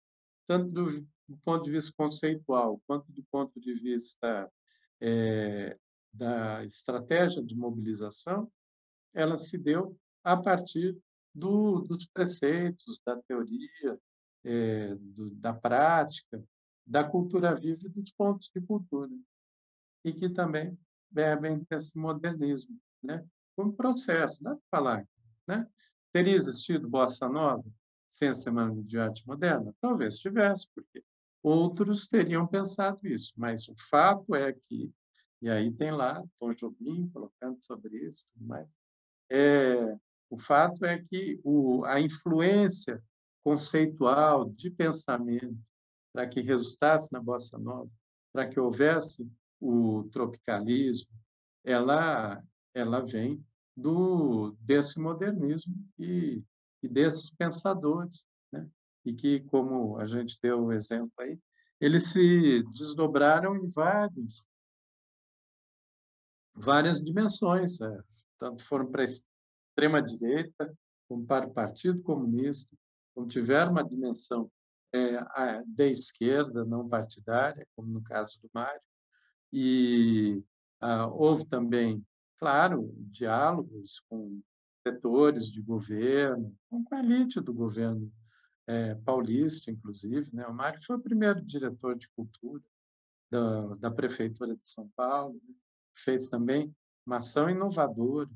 Speaker 5: tanto do ponto de vista conceitual quanto do ponto de vista da estratégia de mobilização, ela se deu a partir dos preceitos, da teoria, da prática, da cultura viva e dos pontos de cultura, e que também bebem desse modernismo, né? Como processo, não é para falar, né? Teria existido Bossa Nova sem a Semana de Arte Moderna? Talvez tivesse, porque outros teriam pensado isso, mas o fato é que, e aí tem lá Tom Jobim colocando sobre isso, mas o fato é que a influência conceitual de pensamento para que resultasse na Bossa Nova, para que houvesse o tropicalismo, ela vem desse modernismo e desses pensadores, né? E que, como a gente deu o exemplo aí, eles se desdobraram em várias dimensões, tanto foram para a extrema-direita, como para o Partido Comunista, como tiveram uma dimensão da esquerda não partidária, como no caso do Mário, e houve também, claro, diálogos com setores de governo, com a elite do governo paulista, inclusive, né? O Mário foi o primeiro diretor de cultura da Prefeitura de São Paulo, né? Fez também uma ação inovadora.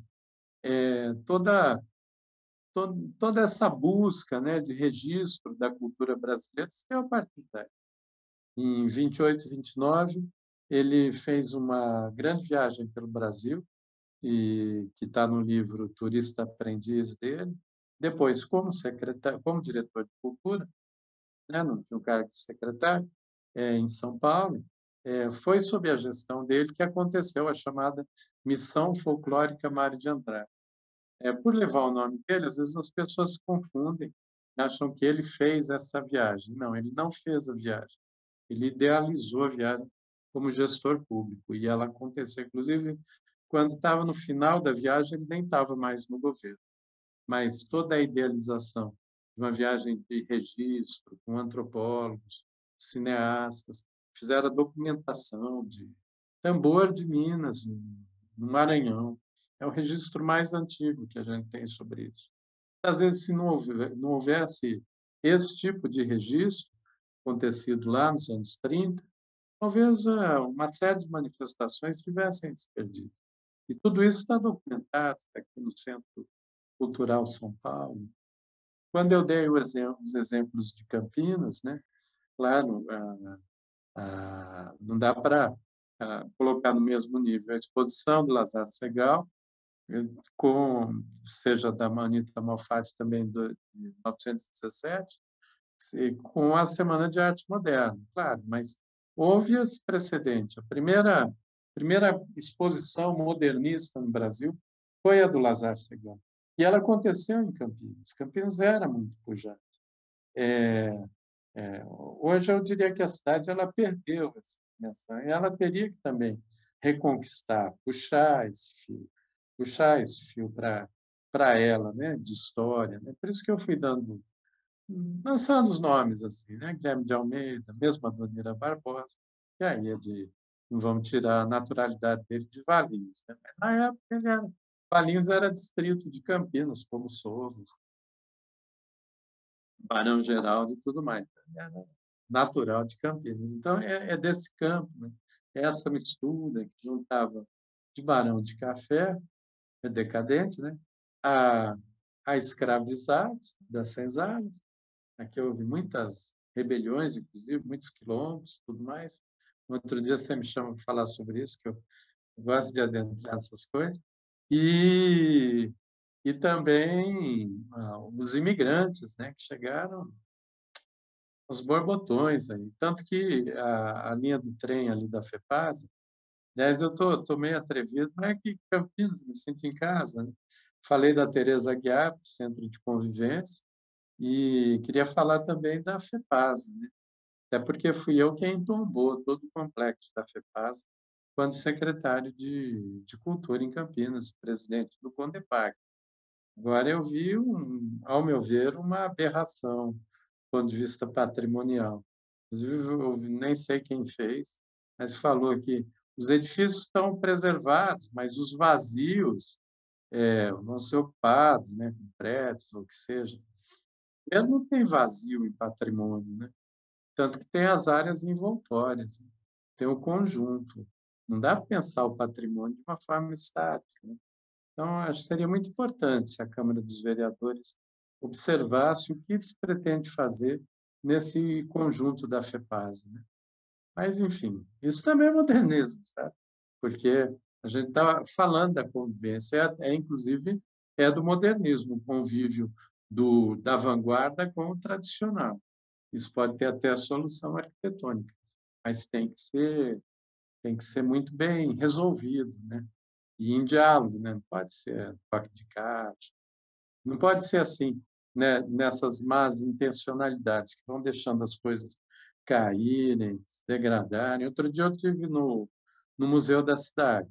Speaker 5: Toda essa busca, né, de registro da cultura brasileira se deu a partir daí. Em 28 e 29, ele fez uma grande viagem pelo Brasil, e que está no livro Turista Aprendiz dele. Depois, como diretor de cultura, né, não tinha o cargo de secretário, em São Paulo, foi sob a gestão dele que aconteceu a chamada Missão Folclórica Mário de Andrade. Por levar o nome dele, às vezes as pessoas se confundem, acham que ele fez essa viagem. Não, ele não fez a viagem. Ele idealizou a viagem como gestor público, e ela aconteceu, inclusive, quando estava no final da viagem, ele nem estava mais no governo. Mas toda a idealização de uma viagem de registro, com antropólogos, cineastas, fizeram a documentação de Tambor de Minas, no Maranhão. É o registro mais antigo que a gente tem sobre isso. Às vezes, se não houvesse esse tipo de registro acontecido lá nos anos 30, talvez uma série de manifestações tivessem se perdido. E tudo isso está documentado aqui no Centro Cultural São Paulo. Quando eu dei os exemplos de Campinas, né, claro, não dá para colocar no mesmo nível a exposição do Lazar Segal, seja da Anita Malfatti também de 1917, com a Semana de Arte Moderna, claro, mas houve esse precedente. A primeira exposição modernista no Brasil foi a do Lazar Segal. E ela aconteceu em Campinas. Campinas era muito pujante. Hoje eu diria que a cidade ela perdeu essa dimensão, e ela teria que também reconquistar, puxar esse fio para ela, né, de história. Né? Por isso que eu fui lançando os nomes assim, né? Guilherme de Almeida, mesmo a Dona Ira Barbosa, que aí é de não vamos tirar a naturalidade dele de Valinhos, né? Mas, na época, Valinhos era distrito de Campinas, como Souza, Barão Geraldo e tudo mais. Ele era natural de Campinas. Então, é desse campo, né? Essa mistura que juntava de barão de café, decadente, né? a, a escravizados das senzalas. Aqui houve muitas rebeliões, inclusive, muitos quilombos, tudo mais. Outro dia você me chama para falar sobre isso, que eu gosto de adentrar essas coisas. E também os imigrantes, né, que chegaram, os borbotões aí. Tanto que a linha do trem ali da FEPASA, aliás, eu tô meio atrevido, mas é que Campinas, me sinto em casa, né? Falei da Teresa Aguiar, do Centro de Convivência, e queria falar também da FEPASA, né? Até porque fui eu quem tombou todo o complexo da FEPASA quando secretário de Cultura em Campinas, presidente do CONDEPAC. Agora, eu vi, ao meu ver, uma aberração do ponto de vista patrimonial. Inclusive, eu nem sei quem fez, mas falou que os edifícios estão preservados, mas os vazios vão ser ocupados, né, com prédios ou o que seja. Ele não tem vazio em patrimônio, né? Tanto que tem as áreas envoltórias, né? Tem o conjunto. Não dá para pensar o patrimônio de uma forma estática, né? Então, acho que seria muito importante se a Câmara dos Vereadores observasse o que se pretende fazer nesse conjunto da FEPASA, né? Mas, enfim, isso também é modernismo, sabe? Porque a gente está falando da convivência, inclusive, do modernismo, o convívio da vanguarda com o tradicional. Isso pode ter até a solução arquitetônica, mas tem que ser muito bem resolvido, né? E em diálogo, né? Não pode ser toque de caixa, não pode ser assim, né? Nessas más intencionalidades que vão deixando as coisas caírem, se degradarem. Outro dia eu estive no Museu da Cidade,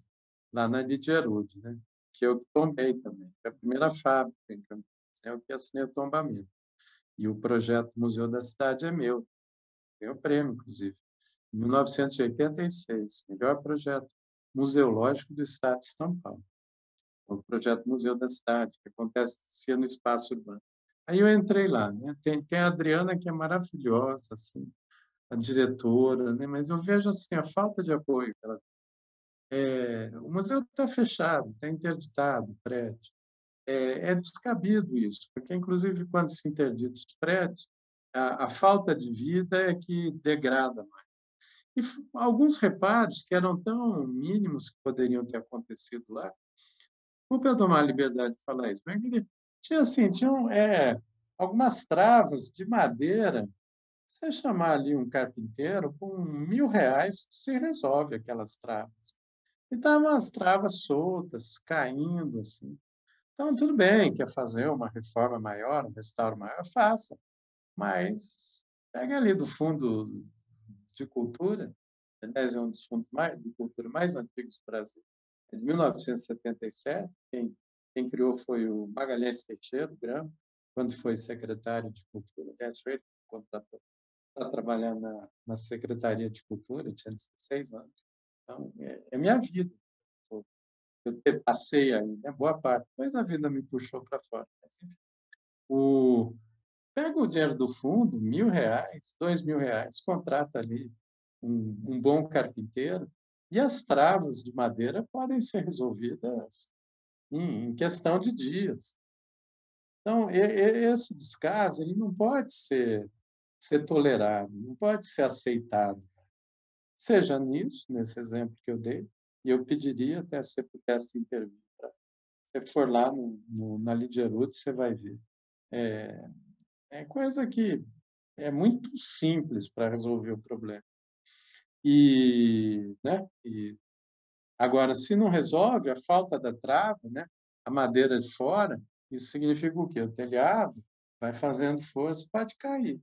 Speaker 5: lá na Lidiarude, né? Que eu tombei também, foi a primeira fábrica em Campinas, eu que assinei o tombamento. E o projeto Museu da Cidade é meu, ganhou prêmio, inclusive. Em 1986, melhor projeto museológico do Estado de São Paulo. O projeto Museu da Cidade, que acontece no espaço urbano. Aí eu entrei lá, né? Tem a Adriana, que é maravilhosa, assim, a diretora, né? Mas eu vejo assim a falta de apoio. O museu está fechado, está interditado o prédio. É descabido isso, porque, inclusive, quando se interdita os prédios, a falta de vida é que degrada mais. E alguns reparos que eram tão mínimos que poderiam ter acontecido lá, desculpa eu tomar a liberdade de falar isso, mas tinham algumas travas de madeira. Você chamar ali um carpinteiro, com R$ 1.000 se resolve aquelas travas. E estavam as travas soltas, caindo, assim. Então, tudo bem, quer fazer uma reforma maior, um restauro maior, faça. Mas pega ali do Fundo de Cultura, aliás, é um dos fundos de cultura mais antigos do Brasil, é de 1977. Quem criou foi o Magalhães Teixeira, o Grama, quando foi secretário de Cultura. Aliás, foi ele que contratou para trabalhar na Secretaria de Cultura, tinha 16 anos. Então, é minha vida. Eu passei aí, né, boa parte, depois a vida me puxou para fora. Mas, enfim, pega o dinheiro do fundo, R$ 1.000, R$ 2.000, contrata ali um bom carpinteiro, e as travas de madeira podem ser resolvidas em questão de dias. Então, esse descaso ele não pode ser tolerado, não pode ser aceitado. Seja nisso, nesse exemplo que eu dei, e eu pediria até se você pudesse intervir. Se você for lá na Lidiarude, você vai ver. É coisa que é muito simples para resolver o problema. E agora, se não resolve a falta da trava, né, a madeira de fora, isso significa o quê? O telhado vai fazendo força, pode cair.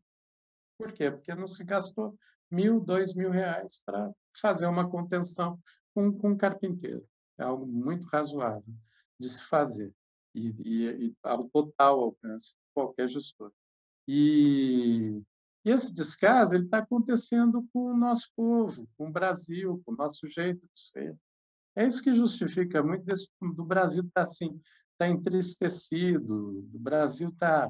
Speaker 5: Por quê? Porque não se gastou R$ 1.000, R$ 2.000 para fazer uma contenção com um carpinteiro. É algo muito razoável de se fazer e ao total alcance de qualquer gestor. E E esse descaso ele está acontecendo com o nosso povo, com o Brasil, com o nosso jeito de ser. É isso que justifica muito do Brasil estar assim, está entristecido, do Brasil tá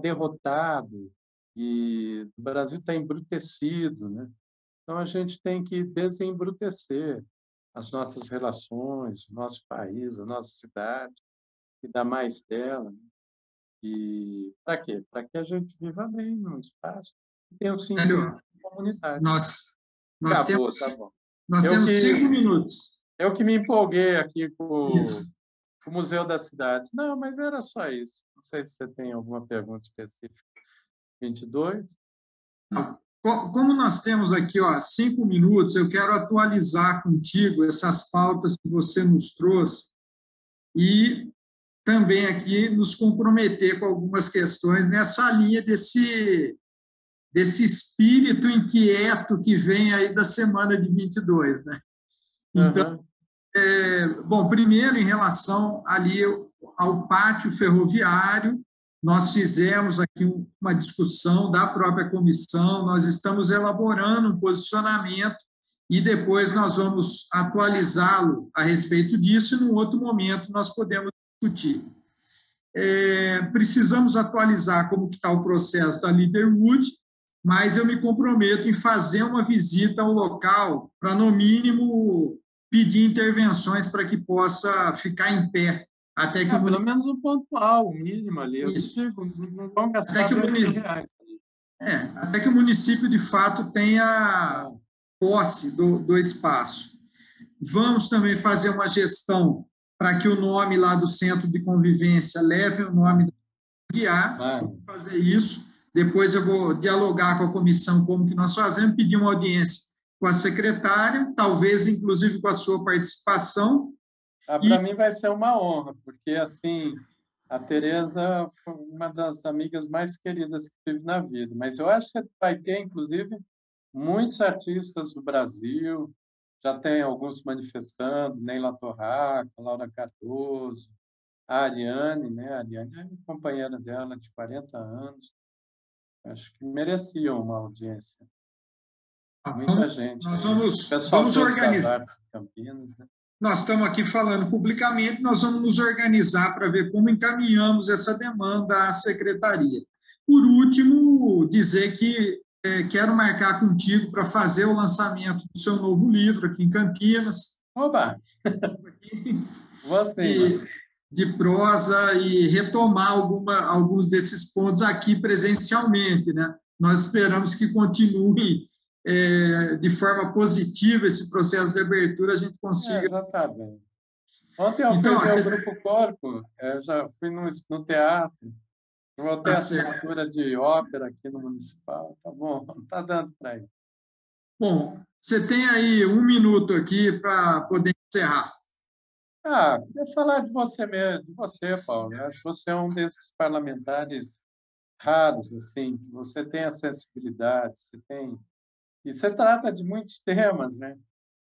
Speaker 5: derrotado e o Brasil está embrutecido, né? Então a gente tem que desembrutecer as nossas relações, o nosso país, a nossa cidade, e dar mais dela. Né? E para quê? Para que a gente viva bem no espaço e tenha um sentido de comunidade.
Speaker 3: Nós
Speaker 5: Acabou,
Speaker 3: temos,
Speaker 5: tá bom.
Speaker 3: nós temos 5 minutos.
Speaker 5: Eu que me empolguei aqui com
Speaker 3: Isso.
Speaker 5: o Museu da Cidade. Não, mas era só isso. Não sei se você tem alguma pergunta específica. 22?
Speaker 3: Não. Como nós temos aqui 5 minutos, eu quero atualizar contigo essas pautas que você nos trouxe e também aqui nos comprometer com algumas questões nessa linha desse espírito inquieto que vem aí da semana de 22, né? Então, bom, primeiro, em relação ali ao pátio ferroviário, nós fizemos aqui uma discussão da própria comissão, nós estamos elaborando um posicionamento e depois nós vamos atualizá-lo a respeito disso e, num outro momento, nós podemos discutir. Precisamos atualizar como está o processo da Leaderwood, mas eu me comprometo em fazer uma visita ao local para, no mínimo, pedir intervenções para que possa ficar em pé. Até que
Speaker 5: pelo menos um pontual, o mínimo ali. Eu digo, não vão gastar R$2.000.
Speaker 3: Até que o município, de fato, tenha posse do espaço. Vamos também fazer uma gestão para que o nome lá do Centro de Convivência leve o nome do guiar. Vamos fazer isso. Depois eu vou dialogar com a comissão como que nós fazemos, pedir uma audiência com a secretária, talvez, inclusive, com a sua participação.
Speaker 5: Para mim vai ser uma honra, porque, assim, a Tereza foi uma das amigas mais queridas que tive na vida. Mas eu acho que você vai ter, inclusive, muitos artistas do Brasil, já tem alguns manifestando, Neila Torraca, Laura Cardoso, a Ariane, né? A Ariane é companheira dela de 40 anos. Acho que mereciam uma audiência. Muita gente.
Speaker 3: Nós vamos organizar.
Speaker 5: Campinas, né?
Speaker 3: Nós estamos aqui falando publicamente, nós vamos nos organizar para ver como encaminhamos essa demanda à secretaria. Por último, dizer que quero marcar contigo para fazer o lançamento do seu novo livro aqui em Campinas.
Speaker 5: Oba! Você.
Speaker 3: De prosa e retomar alguns desses pontos aqui presencialmente, né? Nós esperamos que continue de forma positiva esse processo de abertura, a gente consiga...
Speaker 5: Exatamente. Ontem eu fui ver o Grupo Corpo, eu já fui no teatro, vou ter assinatura de ópera aqui no Municipal, tá bom, tá dando para ir.
Speaker 3: Bom, você tem aí 1 minuto aqui para poder encerrar.
Speaker 5: Queria falar de você mesmo, de você, Paulo. Eu acho que você é um desses parlamentares raros, assim, que você tem a sensibilidade, e você trata de muitos temas, né?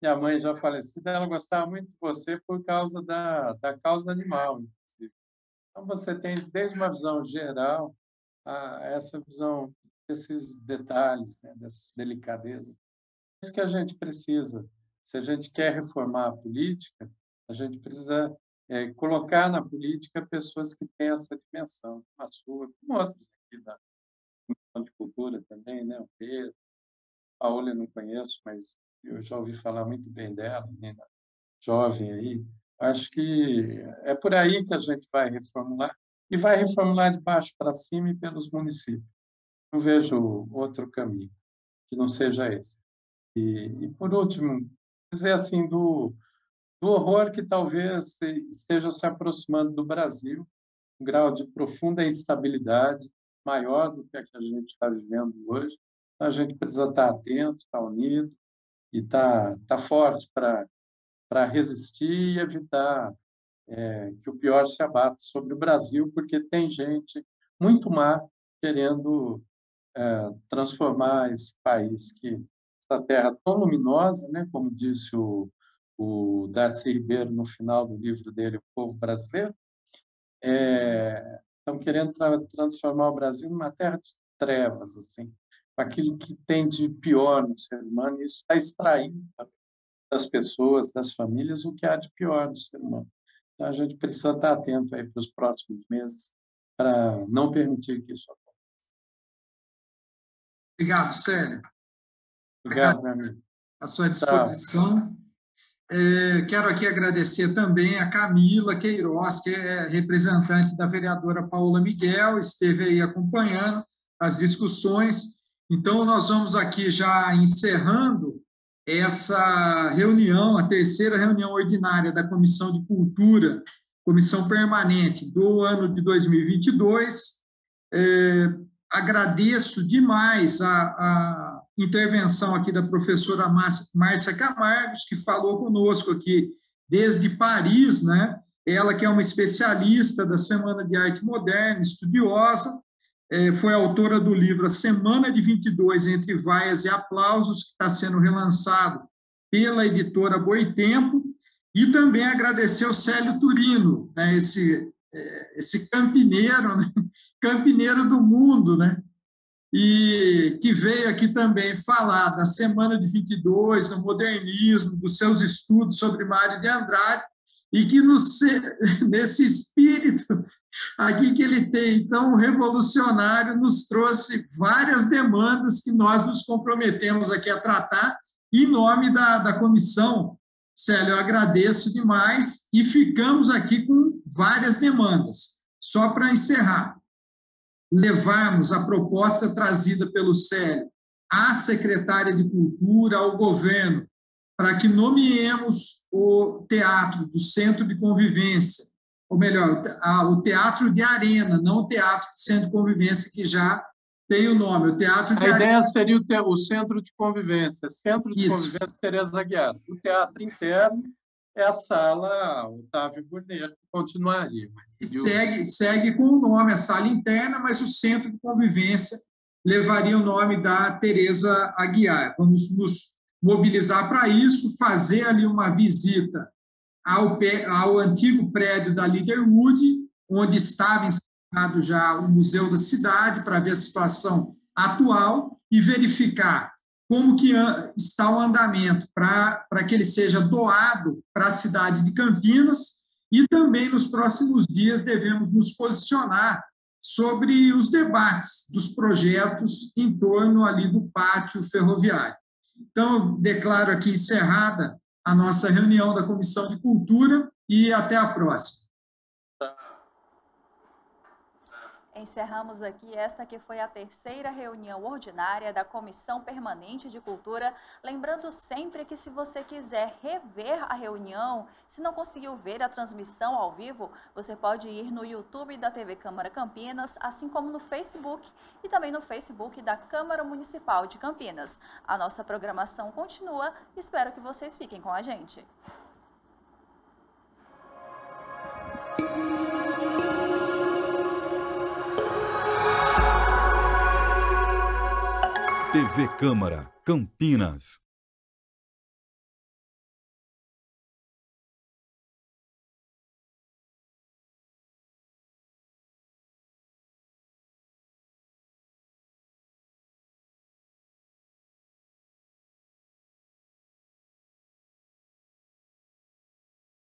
Speaker 5: Minha mãe já falecida, ela gostava muito de você por causa da causa animal, inclusive. Então, você tem desde uma visão geral a essa visão desses detalhes, né? Dessas delicadezas. É isso que a gente precisa. Se a gente quer reformar a política, a gente precisa colocar na política pessoas que têm essa dimensão, como a sua, como outros aqui da Comissão de Cultura também, né? O Pedro, a Paola eu não conheço, mas eu já ouvi falar muito bem dela, menina jovem aí. Acho que é por aí que a gente vai reformular, e vai reformular de baixo para cima e pelos municípios. Não vejo outro caminho que não seja esse. E por último, dizer assim do horror que talvez esteja se aproximando do Brasil, um grau de profunda instabilidade maior do que a que a gente está vivendo hoje. Então, a gente precisa estar atento, estar unido e estar forte para resistir e evitar que o pior se abata sobre o Brasil, porque tem gente muito má querendo transformar esse país, essa terra tão luminosa, né, como disse o Darcy Ribeiro no final do livro dele, O Povo Brasileiro, estão querendo transformar o Brasil numa terra de trevas, assim. aquilo que tem de pior no ser humano, e isso está extraindo das pessoas, das famílias, o que há de pior no ser humano. Então, a gente precisa estar atento aí para os próximos meses para não permitir que isso aconteça.
Speaker 3: Obrigado, Célio.
Speaker 5: Obrigado, meu amigo.
Speaker 3: À sua disposição. Quero aqui agradecer também a Camila Queiroz, que é representante da vereadora Paula Miguel, esteve aí acompanhando as discussões. Então, nós vamos aqui já encerrando essa reunião, a terceira reunião ordinária da Comissão de Cultura, Comissão Permanente do ano de 2022. Agradeço demais a intervenção aqui da professora Márcia Camargos, que falou conosco aqui desde Paris, né? Ela que é uma especialista da Semana de Arte Moderna, estudiosa, foi autora do livro A Semana de 22, Entre Vaias e Aplausos, que está sendo relançado pela editora Boitempo, e também agradecer ao Célio Turino, né? Esse campineiro, né? Campineiro do mundo, né? E que veio aqui também falar da Semana de 22, do modernismo, dos seus estudos sobre Mário de Andrade, e que nesse espírito aqui que ele tem tão revolucionário, nos trouxe várias demandas que nós nos comprometemos aqui a tratar, em nome da comissão. Célio, eu agradeço demais, e ficamos aqui com várias demandas. Só para encerrar, levarmos a proposta trazida pelo Célio à secretária de Cultura, ao governo, para que nomeemos o teatro do Centro de Convivência, ou melhor, o Teatro de Arena, não o Teatro do Centro de Convivência, que já tem o nome. O Teatro de
Speaker 5: A ideia seria o Centro de Convivência, Centro de
Speaker 3: Isso.
Speaker 5: Convivência Teresa Aguiar. O teatro interno é a sala Otávio Burneiro, que continuaria.
Speaker 3: Segue com o nome, a sala interna, mas o Centro de Convivência levaria o nome da Teresa Aguiar. Vamos nos mobilizar para isso, fazer ali uma visita ao antigo prédio da Leaderwood, onde estava instalado já o Museu da Cidade, para ver a situação atual e verificar como que está o andamento para que ele seja doado para a cidade de Campinas, e também nos próximos dias devemos nos posicionar sobre os debates dos projetos em torno ali do pátio ferroviário. Então, eu declaro aqui encerrada a nossa reunião da Comissão de Cultura, e até a próxima.
Speaker 2: Encerramos aqui esta que foi a terceira reunião ordinária da Comissão Permanente de Cultura. Lembrando sempre que, se você quiser rever a reunião, se não conseguiu ver a transmissão ao vivo, você pode ir no YouTube da TV Câmara Campinas, assim como no Facebook e também no Facebook da Câmara Municipal de Campinas. A nossa programação continua, espero que vocês fiquem com a gente.
Speaker 1: TV Câmara, Campinas.